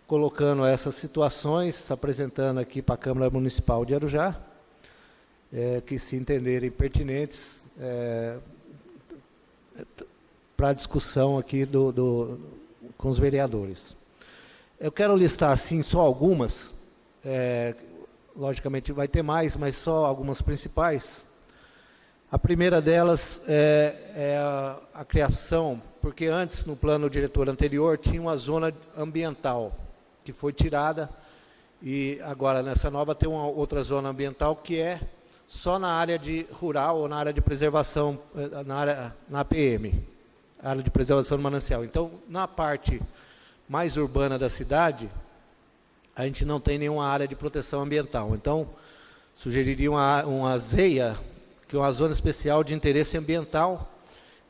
colocando essas situações, apresentando aqui para a Câmara Municipal de Arujá, que se entenderem pertinentes para a discussão aqui com os vereadores. Eu quero listar assim só algumas, logicamente vai ter mais, mas só algumas principais. A primeira delas é a criação, porque antes, no plano diretor anterior, tinha uma zona ambiental, que foi tirada, e agora nessa nova tem uma outra zona ambiental que é só na área de rural ou na área de preservação, na APM, área de preservação do manancial. Então, na parte mais urbana da cidade, a gente não tem nenhuma área de proteção ambiental. Então, sugeriria uma ZEIA, que é uma zona especial de interesse ambiental,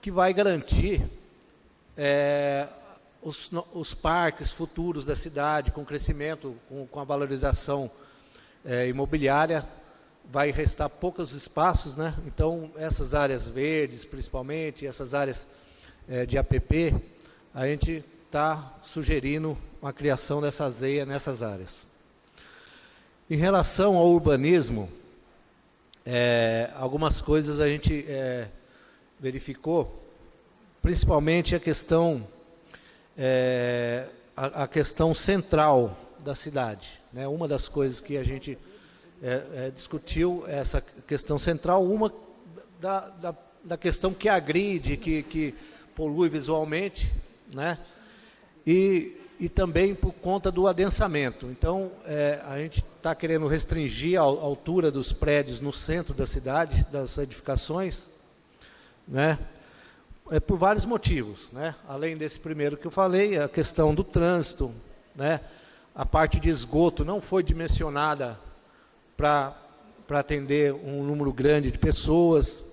que vai garantir os parques futuros da cidade, com crescimento, com a valorização imobiliária. Vai restar poucos espaços, né? Então, essas áreas verdes, principalmente, essas áreas de APP, a gente está sugerindo a criação dessa ZEIA nessas áreas. Em relação ao urbanismo, algumas coisas a gente verificou, principalmente a questão central da cidade, né? Uma das coisas que a gente discutiu, essa questão central, uma da questão que agride, que polui visualmente, né? E também por conta do adensamento. Então, a gente está querendo restringir a altura dos prédios no centro da cidade, das edificações, né? Por vários motivos, né? Além desse primeiro que eu falei, a questão do trânsito, né? A parte de esgoto não foi dimensionada para atender um número grande de pessoas.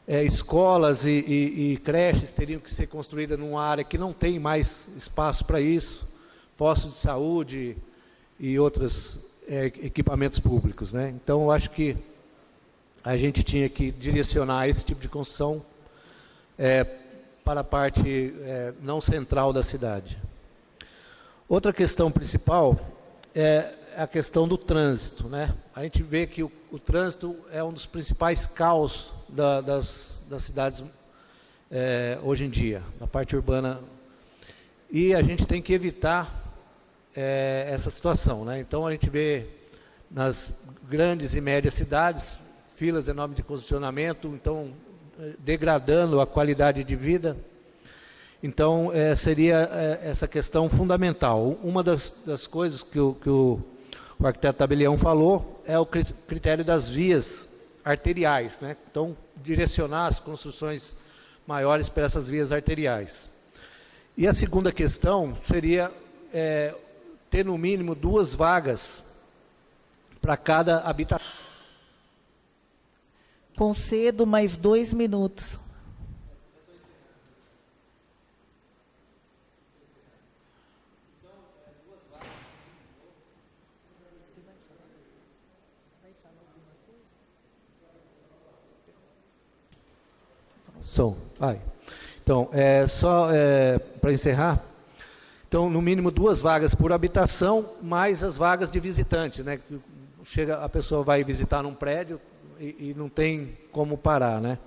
Escolas e creches teriam que ser construídas numa área que não tem mais espaço para isso, postos de saúde e outros equipamentos públicos, né? Então, eu acho que a gente tinha que direcionar esse tipo de construção para a parte não central da cidade. Outra questão principal é a questão do trânsito, né? A gente vê que o trânsito é um dos principais caos das cidades hoje em dia, na parte urbana, e a gente tem que evitar essa situação, né? Então, a gente vê nas grandes e médias cidades filas enormes de congestionamento, então degradando a qualidade de vida. Então, seria essa questão fundamental. Uma das coisas que o arquiteto Tabelião falou é o critério das vias arteriais, né? Então, direcionar as construções maiores para essas vias arteriais. E a segunda questão seria ter no mínimo 2 vagas para cada habitação. Concedo mais 2 minutos. Então, só para encerrar, então, no mínimo 2 vagas por habitação, mais as vagas de visitante, né? A pessoa vai visitar num prédio e não tem como parar, né?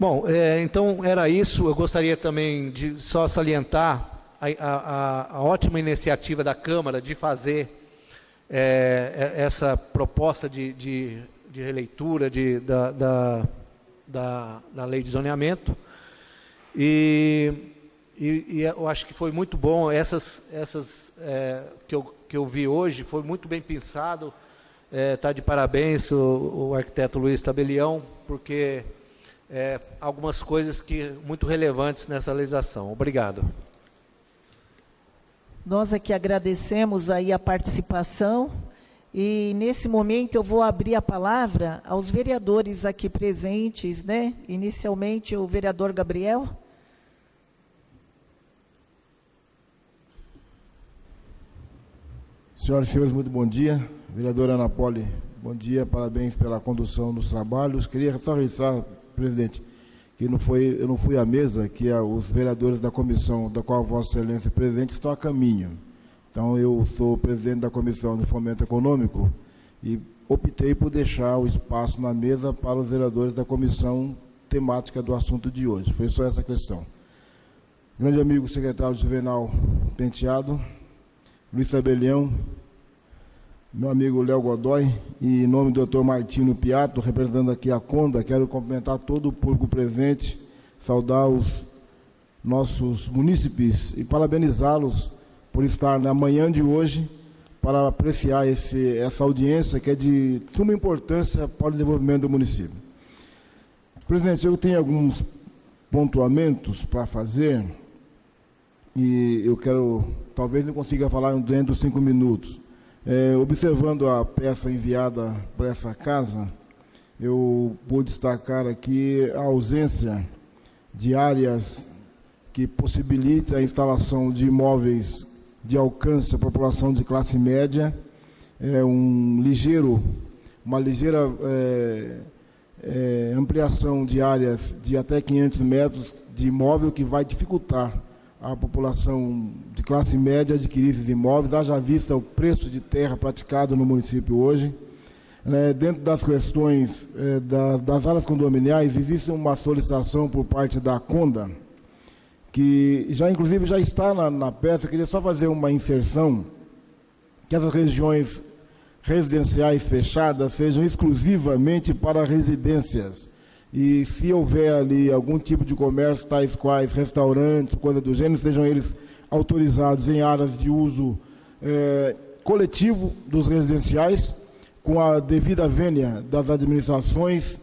Bom, então era isso. Eu gostaria também de só salientar a ótima iniciativa da Câmara de fazer essa proposta de releitura da lei de zoneamento, e eu acho que foi muito bom. Essas que eu vi hoje, foi muito bem pensado. Está de parabéns o arquiteto Luiz Tabelião, porque algumas coisas muito relevantes nessa legislação. Obrigado. Nós aqui agradecemos aí a participação. E, nesse momento, eu vou abrir a palavra aos vereadores aqui presentes, né? Inicialmente, o vereador Gabriel. Senhoras e senhores, muito bom dia. Vereadora Ana Poli, bom dia, parabéns pela condução dos trabalhos. Queria só registrar, presidente, que eu não fui à mesa, que os vereadores da comissão, da qual Vossa Excelência é presidente, estão a caminho. Então, eu sou presidente da Comissão de Fomento Econômico e optei por deixar o espaço na mesa para os vereadores da comissão temática do assunto de hoje. Foi só essa questão. Grande amigo secretário Juvenal Penteado, Luiz Tabelião, meu amigo Léo Godoy, e em nome do Dr. Martino Piatto, representando aqui a Conda, quero cumprimentar todo o público presente, saudar os nossos munícipes e parabenizá-los por estar na manhã de hoje para apreciar essa audiência que é de suma importância para o desenvolvimento do município. Presidente, eu tenho alguns pontuamentos para fazer e eu quero, talvez não consiga falar dentro dos 5 minutos. Observando a peça enviada para essa casa, eu vou destacar aqui a ausência de áreas que possibilita a instalação de imóveis de alcance à população de classe média, uma ligeira ampliação de áreas de até 500 metros de imóvel que vai dificultar a população de classe média adquirir esses imóveis, haja vista o preço de terra praticado no município hoje. Dentro das questões das áreas condominiais, existe uma solicitação por parte da Conda, que inclusive já está na peça. Eu queria só fazer uma inserção, que essas regiões residenciais fechadas sejam exclusivamente para residências, e se houver ali algum tipo de comércio, tais quais restaurantes, coisa do gênero, sejam eles autorizados em áreas de uso coletivo dos residenciais, com a devida vênia das administrações,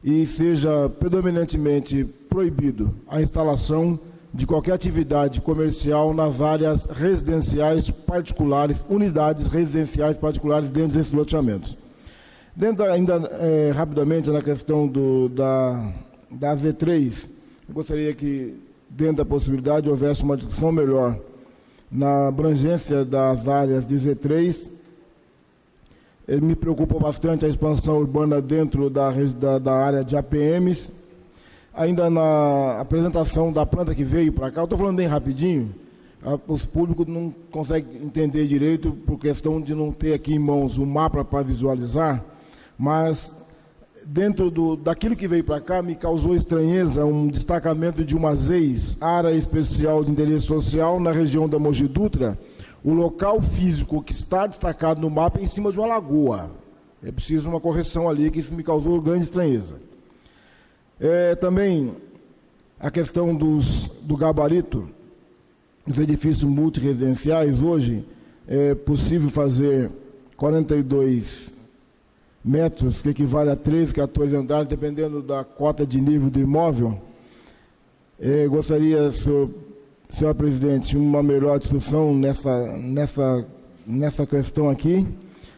e seja predominantemente proibido a instalação de qualquer atividade comercial nas áreas residenciais particulares, unidades residenciais particulares dentro desses loteamentos. Dentro ainda, rapidamente, na questão da Z3, eu gostaria que, dentro da possibilidade, houvesse uma discussão melhor na abrangência das áreas de Z3. Me preocupa bastante a expansão urbana dentro da área de APMs. Ainda na apresentação da planta que veio para cá, eu estou falando bem rapidinho, os públicos não conseguem entender direito por questão de não ter aqui em mãos o mapa para visualizar, mas dentro daquilo que veio para cá me causou estranheza um destacamento de uma ZEIS, área especial de interesse social, na região da Mogi Dutra. O local físico que está destacado no mapa é em cima de uma lagoa. É preciso uma correção ali, que isso me causou grande estranheza. Também a questão do gabarito dos edifícios multiresidenciais. Hoje é possível fazer 42 metros, que equivale a 13, 14 andares, dependendo da cota de nível do imóvel. Gostaria, senhor presidente, uma melhor discussão nessa questão aqui.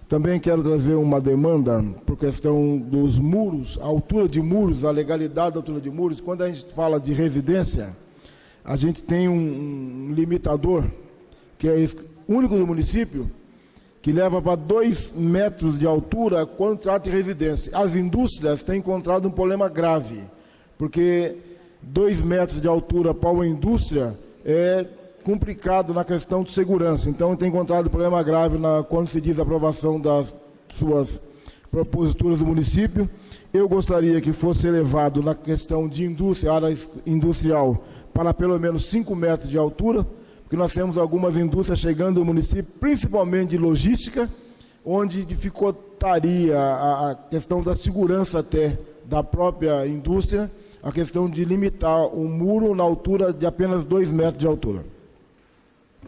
Também quero trazer uma demanda por questão dos muros, a altura de muros, a legalidade da altura de muros. Quando a gente fala de residência, a gente tem um limitador, que é único do município, que leva para 2 metros de altura quando trata de residência. As indústrias têm encontrado um problema grave, porque 2 metros de altura para uma indústria é complicado na questão de segurança. Então, tem encontrado problema grave quando se diz a aprovação das suas proposituras do município. Eu gostaria que fosse elevado na questão de indústria, área industrial, para pelo menos 5 metros de altura, porque nós temos algumas indústrias chegando no município, principalmente de logística, onde dificultaria a questão da segurança até da própria indústria, a questão de limitar o muro na altura de apenas 2 metros de altura.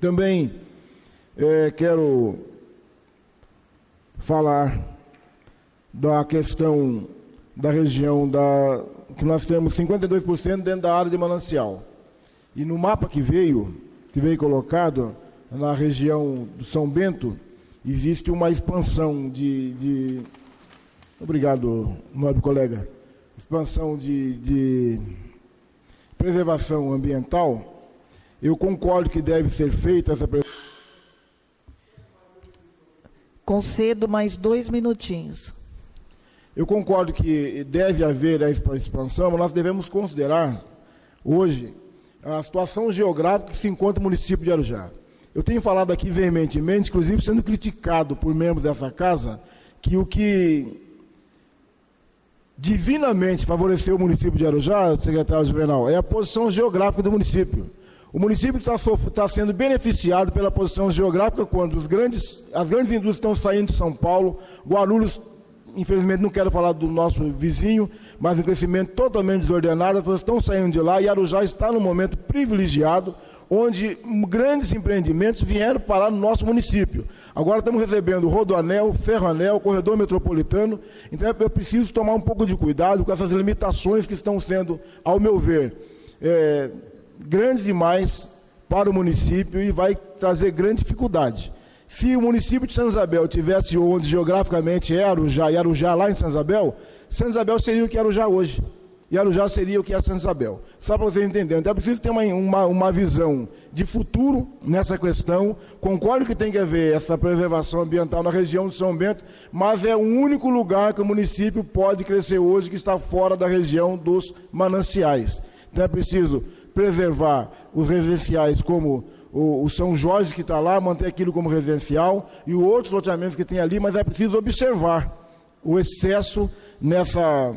Também quero falar da questão da região que nós temos 52% dentro da área de manancial. E no mapa que veio colocado, na região do São Bento, existe uma expansão Obrigado, nobre colega. Expansão de preservação ambiental. Eu concordo que deve ser feita essa... Concedo mais 2 minutinhos. Eu concordo que deve haver a expansão, mas nós devemos considerar, hoje, a situação geográfica que se encontra no município de Arujá. Eu tenho falado aqui veementemente, inclusive sendo criticado por membros dessa casa, que o que divinamente favoreceu o município de Arujá, secretário Juvenal, é a posição geográfica do município. O município está sendo beneficiado pela posição geográfica quando as grandes indústrias estão saindo de São Paulo. Guarulhos, infelizmente, não quero falar do nosso vizinho, mas um crescimento totalmente desordenado, as pessoas estão saindo de lá e Arujá está num momento privilegiado, onde grandes empreendimentos vieram parar no nosso município. Agora estamos recebendo o Rodoanel, Ferroanel, Corredor Metropolitano, então é preciso tomar um pouco de cuidado com essas limitações que estão sendo, ao meu ver, grandes demais para o município e vai trazer grande dificuldade. Se o município de Santa Isabel tivesse onde geograficamente é Arujá, e Arujá lá em Santa Isabel seria o que é Arujá hoje. E Arujá seria o que é Santa Isabel. Só para vocês entenderem. Então é preciso ter uma visão de futuro nessa questão. Concordo que tem que haver essa preservação ambiental na região de São Bento, mas é o único lugar que o município pode crescer hoje que está fora da região dos mananciais. Então é preciso preservar os residenciais como o São Jorge que está lá, manter aquilo como residencial e outros loteamentos que tem ali, mas é preciso observar o excesso nessa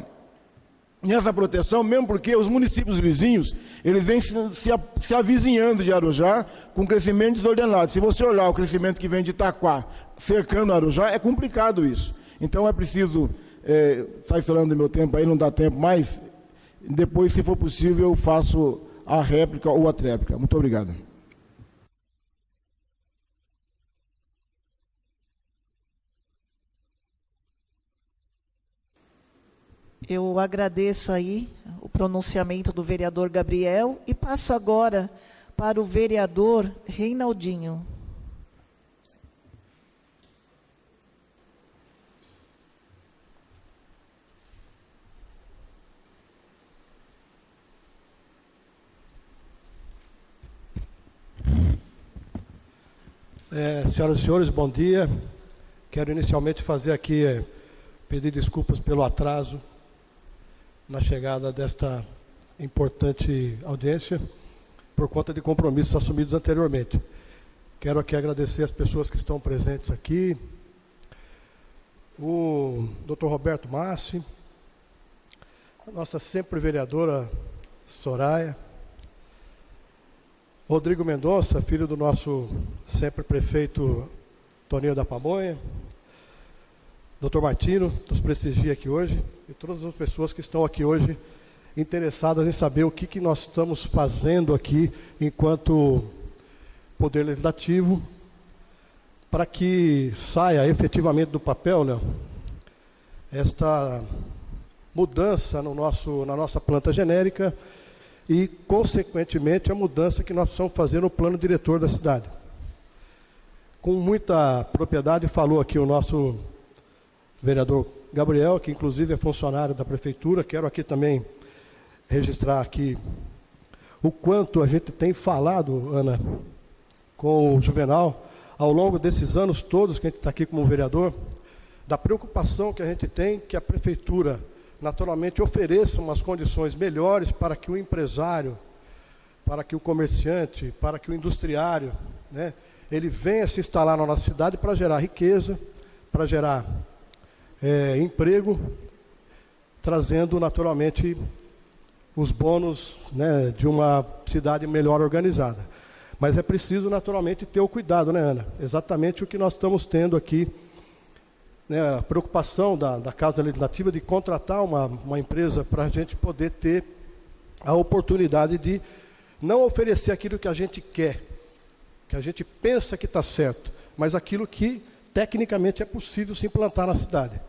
proteção, mesmo porque os municípios vizinhos, eles vêm se avizinhando de Arujá com crescimento desordenado. Se você olhar o crescimento que vem de Itaquá cercando Arujá, é complicado isso. Então é preciso está estourando meu tempo aí, não dá tempo mais. Depois, se for possível, eu faço a réplica ou a tréplica. Muito obrigado. Eu agradeço aí o pronunciamento do vereador Gabriel e passo agora para o vereador Reinaldinho. Senhoras e senhores, bom dia. Quero inicialmente fazer aqui, pedir desculpas pelo atraso na chegada desta importante audiência, por conta de compromissos assumidos anteriormente. Quero aqui agradecer as pessoas que estão presentes aqui, o Dr. Roberto Massi, a nossa sempre vereadora Soraya, Rodrigo Mendonça, filho do nosso sempre prefeito Toninho da Pamonha, Dr. Martino, nos prestigia aqui hoje, e todas as pessoas que estão aqui hoje interessadas em saber o que nós estamos fazendo aqui enquanto Poder Legislativo, para que saia efetivamente do papel, Léo, esta mudança na nossa planta genérica e, consequentemente, a mudança que nós precisamos fazer no plano diretor da cidade. Com muita propriedade, falou aqui o nosso vereador Gabriel, que inclusive é funcionário da prefeitura. Quero aqui também registrar aqui o quanto a gente tem falado, Ana, com o Juvenal, ao longo desses anos todos que a gente está aqui como vereador, da preocupação que a gente tem que a prefeitura naturalmente ofereça umas condições melhores para que o empresário, para que o comerciante, para que o industriário, né, ele venha se instalar na nossa cidade para gerar riqueza, para gerar emprego, trazendo naturalmente os bônus, né, de uma cidade melhor organizada. Mas é preciso naturalmente ter o cuidado, né, Ana? Exatamente o que nós estamos tendo aqui, né, a preocupação da Casa Legislativa de contratar uma empresa para a gente poder ter a oportunidade de não oferecer aquilo que a gente quer, que a gente pensa que está certo, mas aquilo que tecnicamente é possível se implantar na cidade.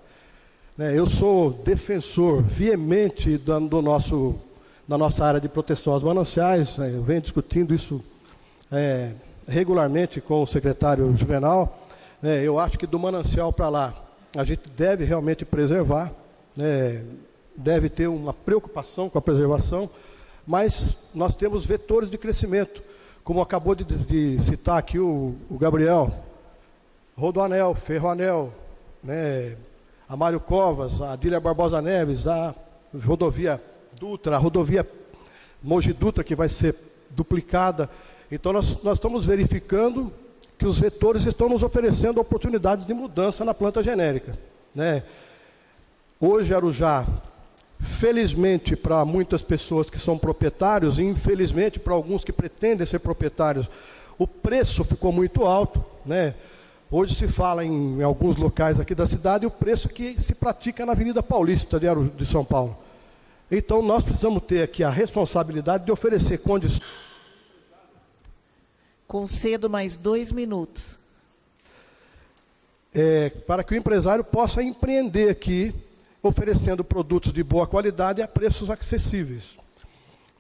Eu sou defensor veemente da nossa área de proteção aos mananciais, eu venho discutindo isso regularmente com o secretário Juvenal. Eu acho que do manancial para lá, a gente deve realmente preservar, deve ter uma preocupação com a preservação, mas nós temos vetores de crescimento, como acabou de citar aqui o Gabriel, Rodoanel, Ferroanel, a Mário Covas, a Adília Barbosa Neves, a rodovia Dutra, a rodovia Mogi Dutra, que vai ser duplicada. Então nós estamos verificando que os vetores estão nos oferecendo oportunidades de mudança na planta genérica. Hoje, Arujá, felizmente para muitas pessoas que são proprietários, e infelizmente para alguns que pretendem ser proprietários, o preço ficou muito alto, Hoje se fala em alguns locais aqui da cidade o preço que se pratica na Avenida Paulista de São Paulo. Então nós precisamos ter aqui a responsabilidade de oferecer condições. Concedo mais 2 minutos. Para que o empresário possa empreender aqui, oferecendo produtos de boa qualidade a preços acessíveis.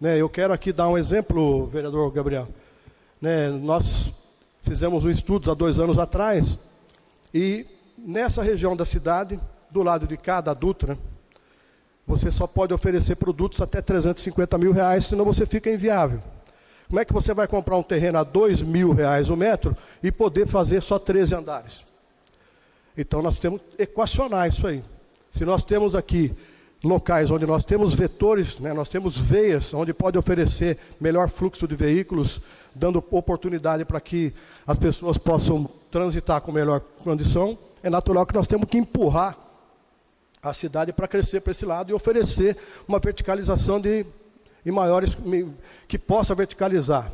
Eu quero aqui dar um exemplo, vereador Gabriel. Nós fizemos um estudo há 2 anos atrás, e nessa região da cidade, do lado de cá, da Dutra, você só pode oferecer produtos até R$350 mil, senão você fica inviável. Como é que você vai comprar um terreno a R$2.000 o metro e poder fazer só 13 andares? Então nós temos que equacionar isso aí. Se nós temos aqui locais onde nós temos vetores, nós temos veias, onde pode oferecer melhor fluxo de veículos, dando oportunidade para que as pessoas possam transitar com melhor condição, é natural que nós temos que empurrar a cidade para crescer para esse lado e oferecer uma verticalização e maiores, que possa verticalizar.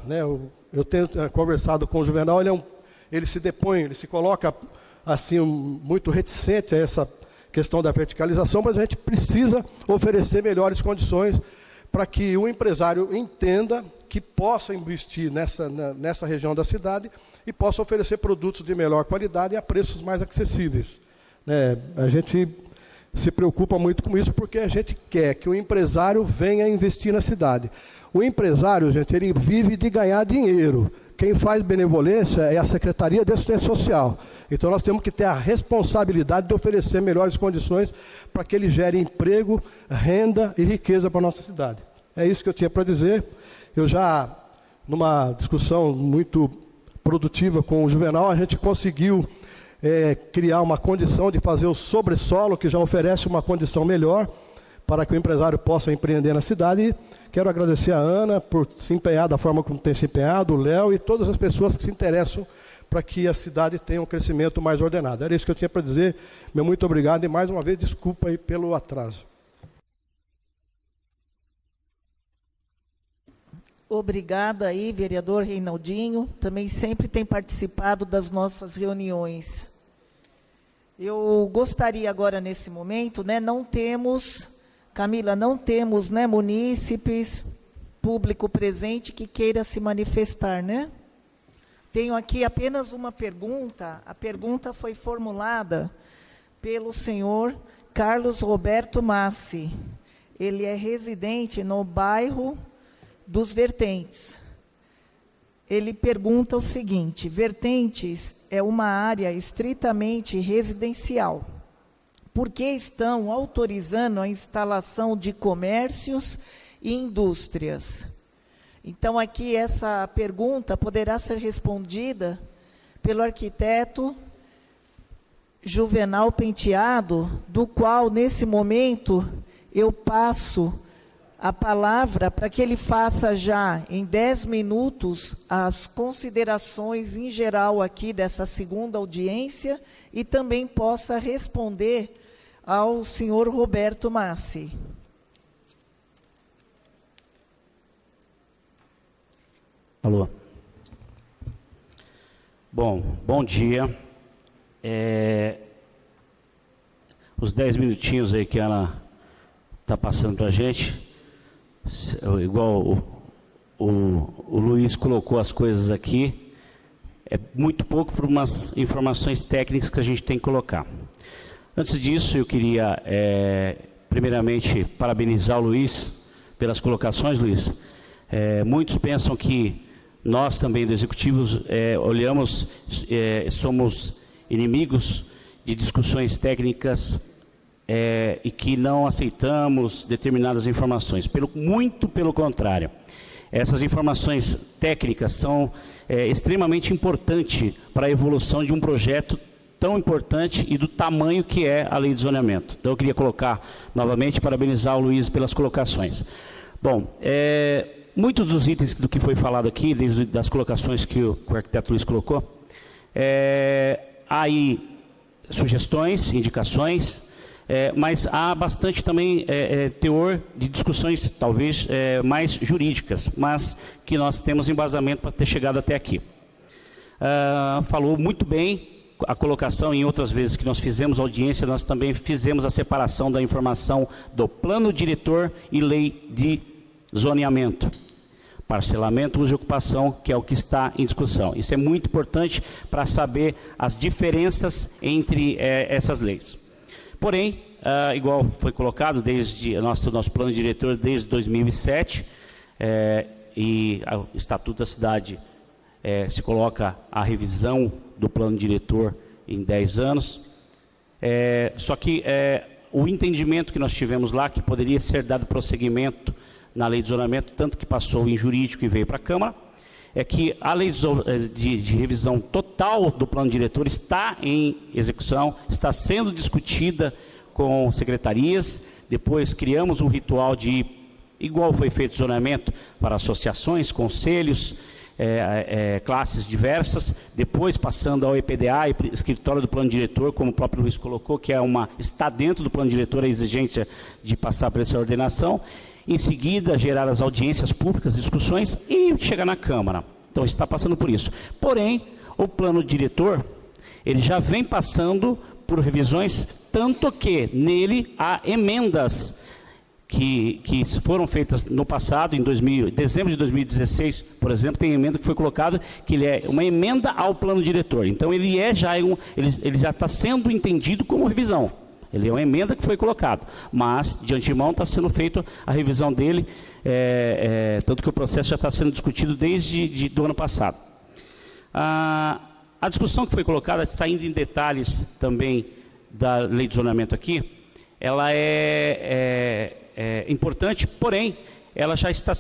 Eu tenho conversado com o Juvenal, ele se depõe, ele se coloca assim muito reticente a questão da verticalização, mas a gente precisa oferecer melhores condições para que o empresário entenda que possa investir nessa região da cidade e possa oferecer produtos de melhor qualidade e a preços mais acessíveis. A gente se preocupa muito com isso porque a gente quer que o empresário venha investir na cidade. O empresário, gente, ele vive de ganhar dinheiro. Quem faz benevolência é a Secretaria de Assistência Social. Então nós temos que ter a responsabilidade de oferecer melhores condições para que ele gere emprego, renda e riqueza para a nossa cidade. É isso que eu tinha para dizer. Eu já, numa discussão muito produtiva com o Juvenal, a gente conseguiu criar uma condição de fazer o sobressolo, que já oferece uma condição melhor para que o empresário possa empreender na cidade. E quero agradecer a Ana por se empenhar da forma como tem se empenhado, o Léo e todas as pessoas que se interessam para que a cidade tenha um crescimento mais ordenado. Era isso que eu tinha para dizer. Meu muito obrigado e mais uma vez desculpa aí pelo atraso. Obrigada aí, vereador Reinaldinho. Também sempre tem participado das nossas reuniões. Eu gostaria agora, nesse momento, não temos, Camila, não temos munícipes, público presente que queira se manifestar, Tenho aqui apenas uma pergunta. A pergunta foi formulada pelo senhor Carlos Roberto Massi. Ele é residente no bairro dos Vertentes. Ele pergunta o seguinte: Vertentes é uma área estritamente residencial. Por que estão autorizando a instalação de comércios e indústrias? Então, aqui essa pergunta poderá ser respondida pelo arquiteto Juvenal Penteado, do qual, nesse momento, eu passo a palavra para que ele faça já, em 10 minutos, as considerações em geral aqui dessa segunda audiência e também possa responder ao senhor Roberto Massi. Alô. Bom dia. Os 10 minutinhos aí que a Ana está passando para a gente, igual o Luiz colocou as coisas aqui, é muito pouco para umas informações técnicas que a gente tem que colocar. Antes disso, eu queria, primeiramente, parabenizar o Luiz pelas colocações, Luiz. Muitos pensam que nós também do Executivo somos inimigos de discussões técnicas e que não aceitamos determinadas informações. Muito pelo contrário. Essas informações técnicas são extremamente importantes para a evolução de um projeto tão importante e do tamanho que é a lei de zoneamento. Então eu queria colocar novamente, parabenizar o Luiz pelas colocações. Muitos dos itens do que foi falado aqui, desde das colocações que o arquiteto Luiz colocou, há aí sugestões, indicações, mas há bastante também teor de discussões, talvez mais jurídicas, mas que nós temos embasamento para ter chegado até aqui. Falou muito bem a colocação, em outras vezes que nós fizemos audiência, nós também fizemos a separação da informação do plano diretor e lei de zoneamento. Parcelamento, uso e ocupação, que é o que está em discussão. Isso é muito importante para saber as diferenças entre essas leis. Porém, igual foi colocado desde nosso plano diretor desde 2007, e o Estatuto da Cidade se coloca a revisão do plano diretor em 10 anos. Só que o entendimento que nós tivemos lá, que poderia ser dado prosseguimento na lei de zoneamento, tanto que passou em jurídico e veio para a Câmara, é que a lei de revisão total do plano diretor está em execução, está sendo discutida com secretarias. Depois criamos um ritual de, igual foi feito o zoneamento, para associações, conselhos, classes diversas, depois passando ao EPDA, escritório do plano diretor, como o próprio Luiz colocou, que está dentro do plano diretor a exigência de passar por essa ordenação. Em seguida, gerar as audiências públicas, discussões e chegar na Câmara. Então, está passando por isso. Porém, o plano diretor, ele já vem passando por revisões, tanto que nele há emendas que foram feitas no passado, em dezembro de 2016, por exemplo, tem emenda que foi colocada, que ele é uma emenda ao plano diretor. Então ele já está sendo entendido como revisão. Ele é uma emenda que foi colocado, mas de antemão está sendo feita a revisão dele, tanto que o processo já está sendo discutido desde do ano passado. A discussão que foi colocada, está indo em detalhes também da lei de zonamento aqui, ela é importante, porém, ela já está,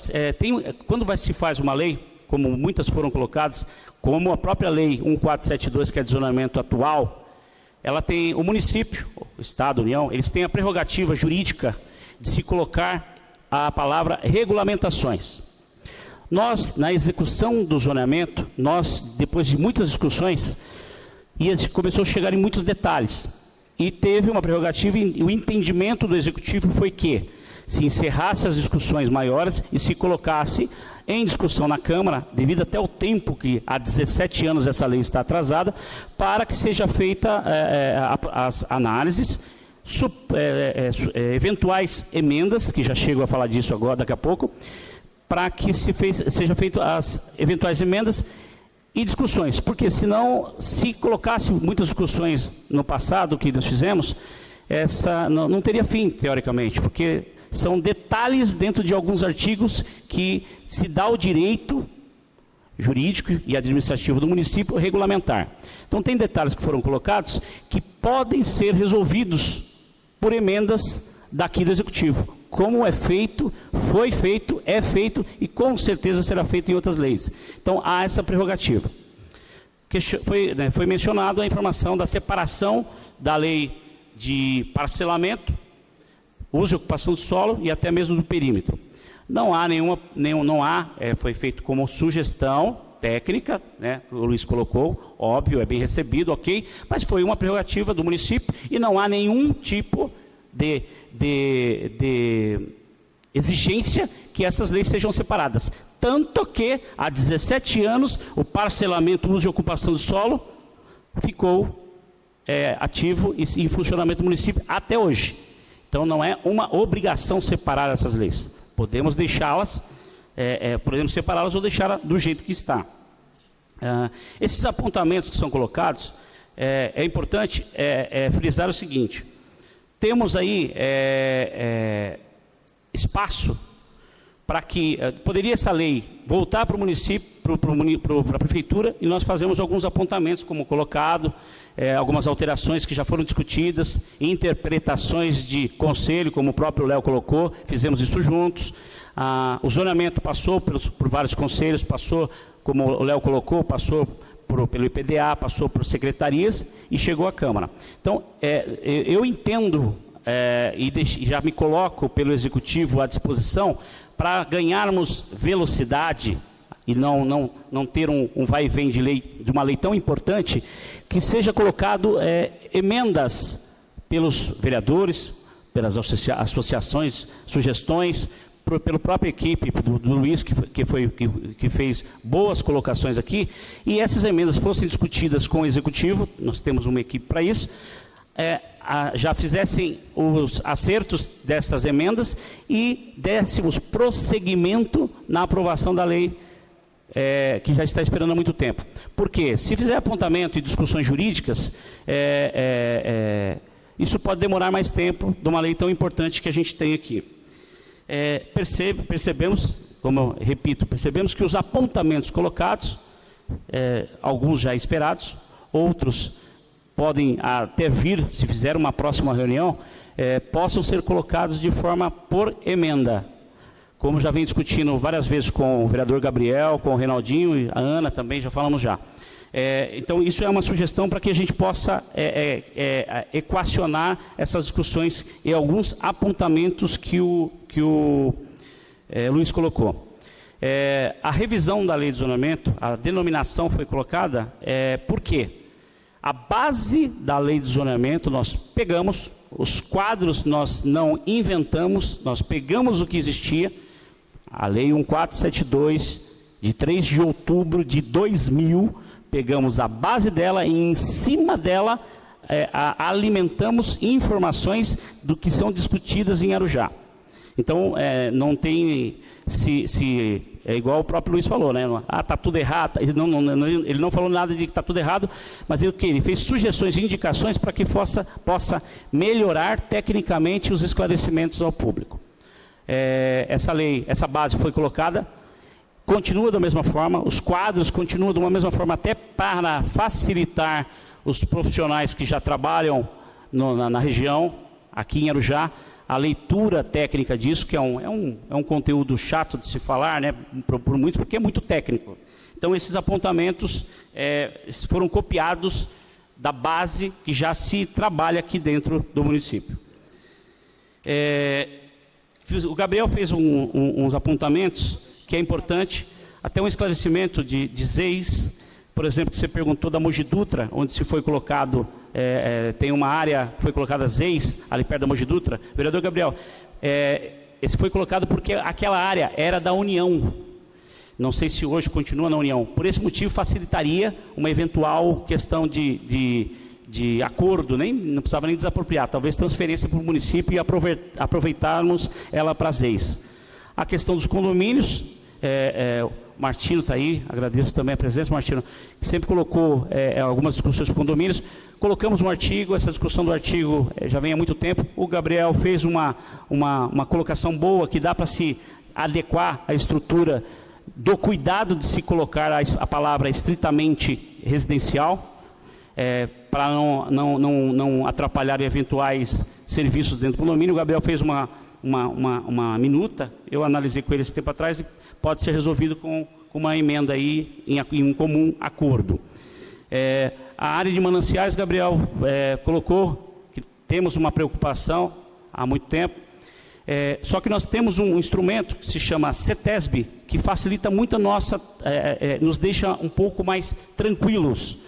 quando se faz uma lei, como muitas foram colocadas, como a própria lei 1472, que é de zonamento atual, ela tem, o município, o Estado, a União, eles têm a prerrogativa jurídica de se colocar a palavra regulamentações. Nós, na execução do zoneamento, depois de muitas discussões, começou a chegar em muitos detalhes. E teve uma prerrogativa, e o entendimento do Executivo foi que se encerrasse as discussões maiores e se colocasse em discussão na Câmara, devido até o tempo que há 17 anos essa lei está atrasada, para que seja feita as análises, eventuais emendas, que já chego a falar disso agora, daqui a pouco, para que seja feito as eventuais emendas e discussões, porque senão, se colocasse muitas discussões no passado, que nós fizemos, não teria fim, teoricamente, porque são detalhes dentro de alguns artigos que se dá o direito jurídico e administrativo do município regulamentar. Então tem detalhes que foram colocados que podem ser resolvidos por emendas daqui do Executivo. Como é feito, foi feito, é feito e com certeza será feito em outras leis. Então há essa prerrogativa. Foi mencionado a informação da separação da lei de parcelamento, uso e ocupação do solo e até mesmo do perímetro. Não há foi feito como sugestão técnica, né, o Luiz colocou, óbvio, é bem recebido, ok, mas foi uma prerrogativa do município e não há nenhum tipo de exigência que essas leis sejam separadas. Tanto que, há 17 anos, o parcelamento, uso e ocupação do solo ficou ativo e em funcionamento do município até hoje. Então, não é uma obrigação separar essas leis. Podemos deixá-las, podemos separá-las ou deixá-las do jeito que está. Esses apontamentos que são colocados, é importante frisar o seguinte: temos aí espaço para que poderia essa lei voltar para o município, para a prefeitura, e nós fazemos alguns apontamentos, como colocado, algumas alterações que já foram discutidas, interpretações de conselho, como o próprio Léo colocou, fizemos isso juntos. O zoneamento passou por vários conselhos, passou, como o Léo colocou, passou pelo IPDA, passou por secretarias e chegou à Câmara. Então, eu entendo e já me coloco pelo Executivo à disposição para ganharmos velocidade e não ter um vai e vem de uma lei tão importante, que seja colocado emendas pelos vereadores, pelas associações, sugestões, pela própria equipe do Luiz, que fez boas colocações aqui, e essas emendas fossem discutidas com o Executivo, nós temos uma equipe para isso, já fizessem os acertos dessas emendas e dessemos prosseguimento na aprovação da lei, que já está esperando há muito tempo. Porque se fizer apontamento e discussões jurídicas, isso pode demorar mais tempo de uma lei tão importante que a gente tem aqui. Percebemos, como eu repito, percebemos que os apontamentos colocados, alguns já esperados, outros podem até vir, se fizer uma próxima reunião, possam ser colocados de forma por emenda, como já vem discutindo várias vezes com o vereador Gabriel, com o Reinaldinho e a Ana também, já falamos já. Então, isso é uma sugestão para que a gente possa equacionar essas discussões e alguns apontamentos que o Luiz colocou. A revisão da lei de zonamento, a denominação foi colocada, por quê? A base da lei de zonamento, nós pegamos, os quadros nós não inventamos, nós pegamos o que existia, a lei 1472, de 3 de outubro de 2000, pegamos a base dela e em cima dela alimentamos informações do que são discutidas em Arujá. Então, não tem, é igual o próprio Luiz falou, né? Está tudo errado. Ele não falou nada de que está tudo errado, mas ele fez sugestões e indicações para que possa melhorar tecnicamente os esclarecimentos ao público. Essa lei, essa base foi colocada, continua da mesma forma, os quadros continuam da mesma forma, até para facilitar os profissionais que já trabalham na região, aqui em Arujá, a leitura técnica disso, que é um conteúdo chato de se falar, né, por muitos, porque é muito técnico. Então, esses apontamentos foram copiados da base que já se trabalha aqui dentro do município. O Gabriel fez uns apontamentos que é importante, até um esclarecimento de ZEIS, por exemplo, que você perguntou da Mogi Dutra, onde se foi colocado, tem uma área que foi colocada ZEIS, ali perto da Mogi Dutra. Vereador Gabriel, esse foi colocado porque aquela área era da União. Não sei se hoje continua na União. Por esse motivo, facilitaria uma eventual questão de acordo, não precisava nem desapropriar, talvez transferência para o município e aproveitarmos ela para ZEIS. A questão dos condomínios, o Martino está aí, agradeço também a presença, Martino, que sempre colocou algumas discussões sobre condomínios. Colocamos um artigo, essa discussão do artigo já vem há muito tempo. O Gabriel fez uma colocação boa que dá para se adequar à estrutura do cuidado de se colocar a palavra estritamente residencial, para não atrapalhar eventuais serviços dentro do condomínio. O Gabriel fez uma minuta, eu analisei com ele esse tempo atrás, e pode ser resolvido com uma emenda aí em um comum acordo. A área de mananciais, Gabriel colocou que temos uma preocupação há muito tempo, só que nós temos um instrumento que se chama CETESB, que facilita muito a nossa, nos deixa um pouco mais tranquilos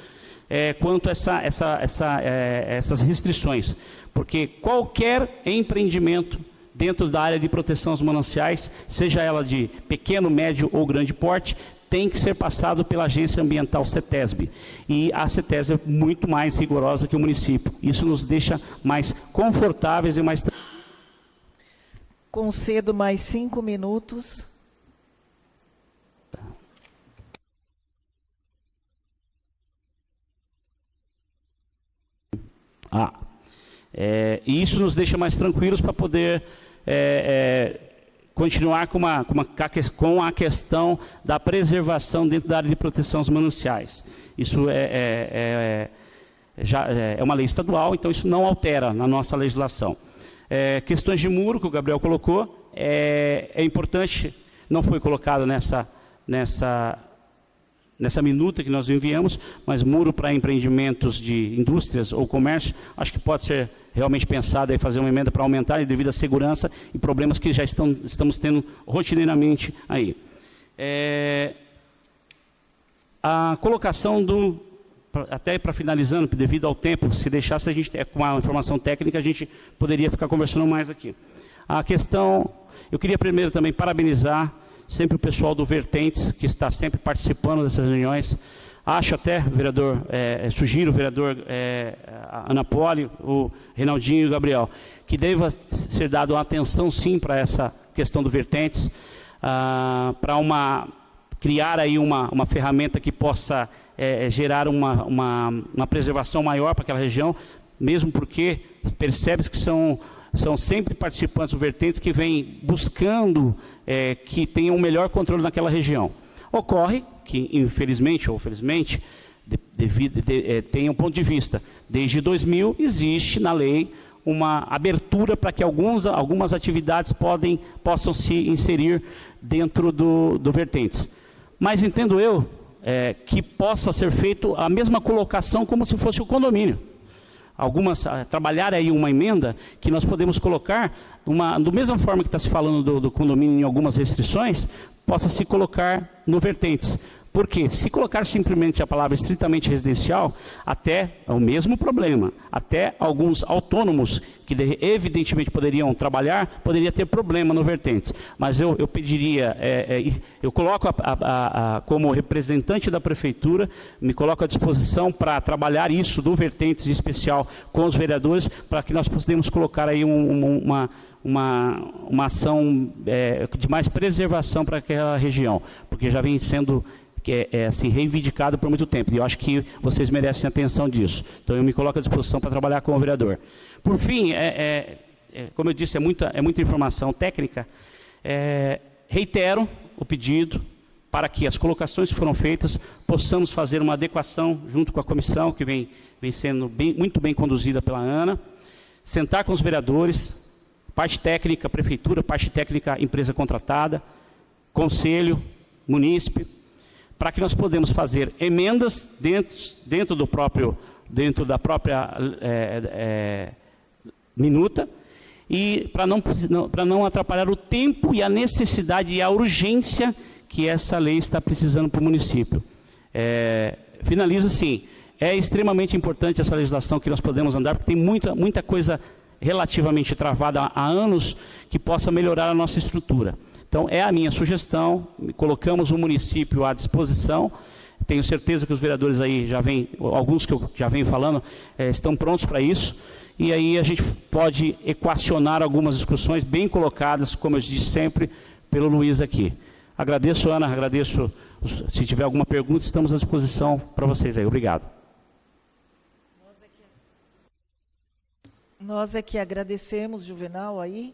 quanto a essas restrições, porque qualquer empreendimento dentro da área de proteção aos mananciais, seja ela de pequeno, médio ou grande porte, tem que ser passado pela Agência Ambiental CETESB. E a CETESB é muito mais rigorosa que o município. Isso nos deixa mais confortáveis e mais... Concedo mais 5 minutos. E isso nos deixa mais tranquilos para poder continuar com a questão da preservação dentro da área de proteção aos mananciais. Isso já é uma lei estadual, então isso não altera na nossa legislação. Questões de muro, que o Gabriel colocou, é importante, não foi colocado nessa minuta que nós enviamos, mas muro para empreendimentos de indústrias ou comércio, acho que pode ser realmente pensado em fazer uma emenda para aumentar devido à segurança e problemas que já estamos tendo rotineiramente aí. A colocação até para finalizando, devido ao tempo, se deixasse a gente com uma informação técnica, a gente poderia ficar conversando mais aqui. A questão, eu queria primeiro também parabenizar sempre o pessoal do Vertentes, que está sempre participando dessas reuniões. Acho até, vereador, sugiro, vereador Ana Poli, o Reinaldinho e o Gabriel, que deva ser dado uma atenção sim para essa questão do Vertentes, para criar aí uma ferramenta que possa gerar uma preservação maior para aquela região, mesmo porque percebe que são sempre participantes do Vertentes que vêm buscando que tenham um melhor controle naquela região. Ocorre que, infelizmente ou felizmente, tem um ponto de vista. Desde 2000 existe na lei uma abertura para que algumas atividades possam se inserir dentro do Vertentes. Mas entendo eu que possa ser feito a mesma colocação como se fosse o condomínio. Trabalhar aí uma emenda que nós podemos colocar, da mesma forma que está se falando do condomínio em algumas restrições, possa se colocar no Vertentes, Porque se colocar simplesmente a palavra estritamente residencial, até é o mesmo problema. Até alguns autônomos que evidentemente poderiam trabalhar, poderia ter problema no vertentes. Mas eu pediria, eu coloco como representante da prefeitura, me coloco à disposição para trabalhar isso do vertentes especial com os vereadores, para que nós possamos colocar aí uma ação de mais preservação para aquela região, porque já vem sendo assim, reivindicado por muito tempo, e eu acho que vocês merecem atenção disso. Então eu me coloco à disposição para trabalhar com o vereador. Por fim, como eu disse, é muita informação técnica. Reitero o pedido para que as colocações que foram feitas possamos fazer uma adequação junto com a comissão, que vem sendo muito bem conduzida pela Ana, sentar com os vereadores, parte técnica, prefeitura, parte técnica, empresa contratada, conselho, munícipe, para que nós podemos fazer emendas dentro da própria minuta, e para não atrapalhar o tempo e a necessidade e a urgência que essa lei está precisando para o município. Finalizo assim, é extremamente importante essa legislação que nós podemos andar, porque tem muita coisa relativamente travada há anos que possa melhorar a nossa estrutura. Então, é a minha sugestão, colocamos o município à disposição, tenho certeza que os vereadores aí alguns que eu já venho falando, estão prontos para isso, e aí a gente pode equacionar algumas discussões bem colocadas, como eu disse sempre, pelo Luiz aqui. Agradeço, Ana, agradeço, se tiver alguma pergunta, estamos à disposição para vocês aí. Obrigado. Nós é que agradecemos, Juvenal, aí,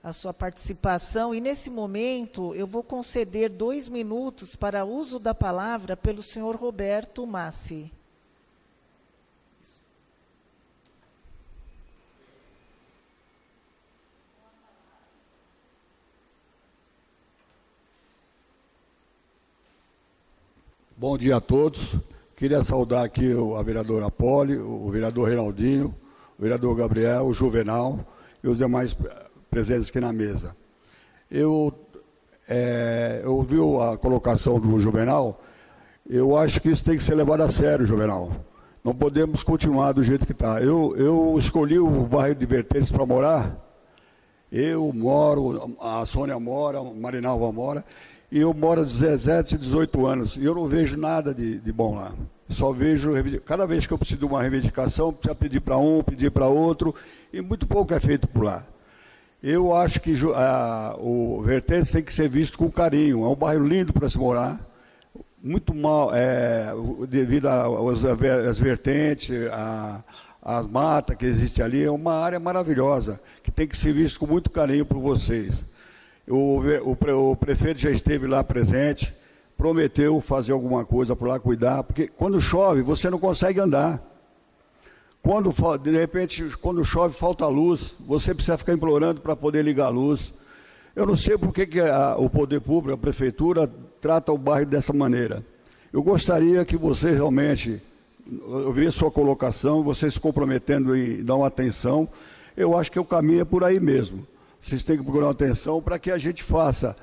a sua participação, e nesse momento eu vou conceder 2 minutos para uso da palavra pelo senhor Roberto Massi. Bom dia a todos. Queria saudar aqui a vereadora Poli, o vereador Reinaldinho, o vereador Gabriel, o Juvenal e os demais presentes aqui na mesa. Eu ouvi a colocação do Juvenal, eu acho que isso tem que ser levado a sério, Juvenal. Não podemos continuar do jeito que está. Eu escolhi o bairro de Vertentes para morar, eu moro, a Sônia mora, a Marinalva mora, e eu moro há 17, 18 anos, e eu não vejo nada de bom lá. Só vejo, cada vez que eu preciso de uma reivindicação, precisa pedir para um, pedir para outro, e muito pouco é feito por lá. Eu acho que o Vertentes tem que ser visto com carinho. É um bairro lindo para se morar, muito mal, devido às vertentes, às matas que existem ali. É uma área maravilhosa, que tem que ser visto com muito carinho por vocês. O prefeito já esteve lá presente, prometeu fazer alguma coisa por lá, cuidar, porque quando chove, você não consegue andar. De repente, quando chove, falta luz, você precisa ficar implorando para poder ligar a luz. Eu não sei por que o poder público, a prefeitura, trata o bairro dessa maneira. Eu gostaria que você realmente, eu vi a sua colocação, você se comprometendo em dar uma atenção. Eu acho que o caminho é por aí mesmo. Vocês têm que procurar uma atenção para que a gente faça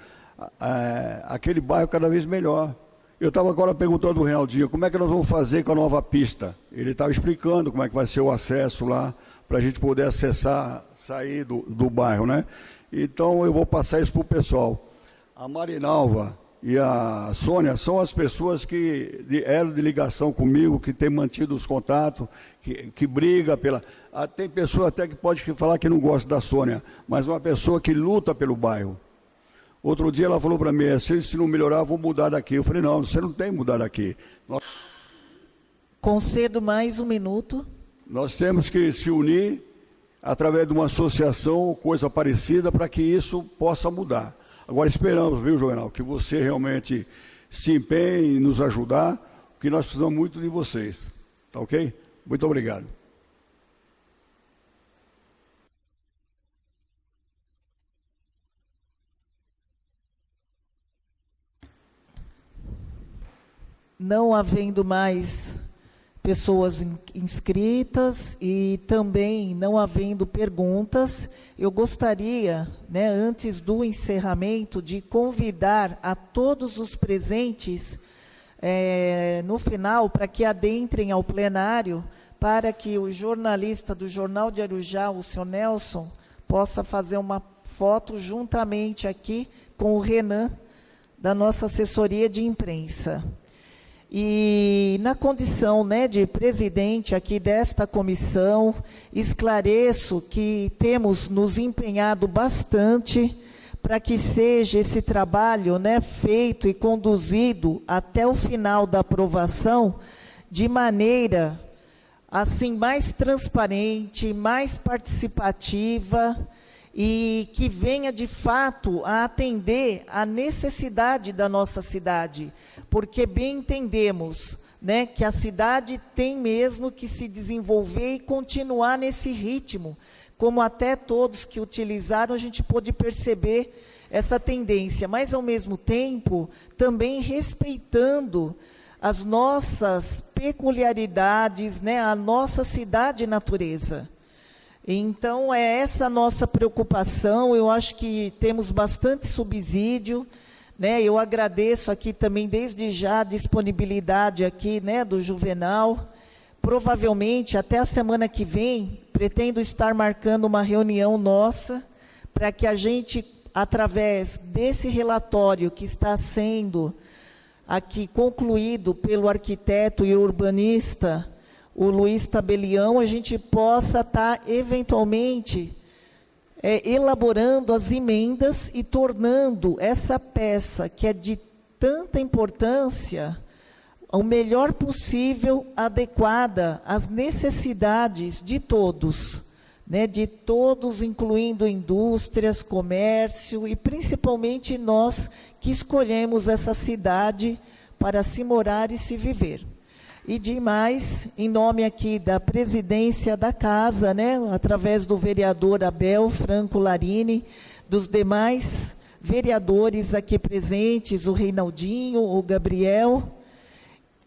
aquele bairro cada vez melhor. Eu estava agora perguntando ao Reinaldinho, como é que nós vamos fazer com a nova pista? Ele estava explicando como é que vai ser o acesso lá, para a gente poder acessar, sair do bairro, né? Então, eu vou passar isso para o pessoal. A Marinalva e a Sônia são as pessoas que eram de ligação comigo, que têm mantido os contatos, que briga pela... Tem pessoa até que pode falar que não gosta da Sônia, mas uma pessoa que luta pelo bairro. Outro dia ela falou para mim, se não melhorar, eu vou mudar daqui. Eu falei, não, você não tem que mudar daqui. Concedo mais 1 minuto. Nós temos que se unir através de uma associação, coisa parecida, para que isso possa mudar. Agora esperamos, viu, Juvenal, que você realmente se empenhe em nos ajudar, porque nós precisamos muito de vocês. Tá ok? Muito obrigado. Não havendo mais pessoas inscritas e também não havendo perguntas, eu gostaria, antes do encerramento, de convidar a todos os presentes no final, para que adentrem ao plenário, para que o jornalista do Jornal de Arujá, o senhor Nelson, possa fazer uma foto juntamente aqui com o Renan, da nossa assessoria de imprensa. E na condição, né, de presidente aqui desta comissão, esclareço que temos nos empenhado bastante para que seja esse trabalho, né, feito e conduzido até o final da aprovação de maneira assim mais transparente, mais participativa e que venha de fato a atender à necessidade da nossa cidade, porque bem entendemos, né, que a cidade tem mesmo que se desenvolver e continuar nesse ritmo, como até todos que utilizaram a gente pôde perceber essa tendência, mas ao mesmo tempo também respeitando as nossas peculiaridades, né, a nossa cidade e natureza. Então, é essa a nossa preocupação. Eu acho que temos bastante subsídio, né? Eu agradeço aqui também, desde já, a disponibilidade aqui, né, do Juvenal. Provavelmente, até a semana que vem, pretendo estar marcando uma reunião nossa, para que a gente, através desse relatório que está sendo aqui concluído pelo arquiteto e urbanista, o Luiz Tabelião, a gente possa estar, eventualmente, elaborando as emendas e tornando essa peça, que é de tanta importância, o melhor possível, adequada às necessidades de todos, né, de todos, incluindo indústrias, comércio, e principalmente nós que escolhemos essa cidade para se morar e se viver. E demais, em nome aqui da presidência da casa, né, através do vereador Abel Franco Larini, dos demais vereadores aqui presentes, o Reinaldinho, o Gabriel,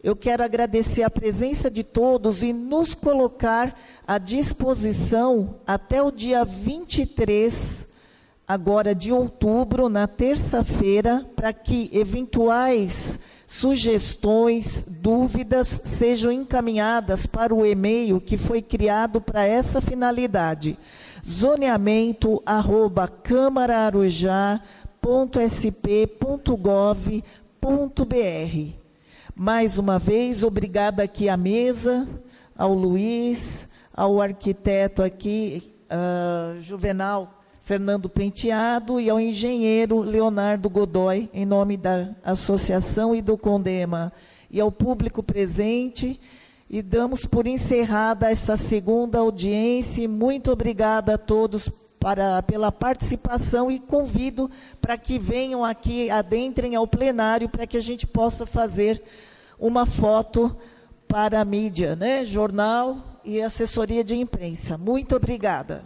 eu quero agradecer a presença de todos e nos colocar à disposição até o dia 23, agora de outubro, na terça-feira, para que eventuais sugestões, dúvidas sejam encaminhadas para o e-mail que foi criado para essa finalidade, zoneamento@câmaraarujá.sp.gov.br. Mais uma vez, obrigada aqui à mesa, ao Luiz, ao arquiteto aqui, Juvenal Fernando Penteado, e ao engenheiro Leonardo Godoy, em nome da associação e do Condema, e ao público presente, e damos por encerrada essa segunda audiência. Muito obrigada a todos pela participação, e convido para que venham aqui, adentrem ao plenário, para que a gente possa fazer uma foto para a mídia, né, jornal e assessoria de imprensa. Muito obrigada.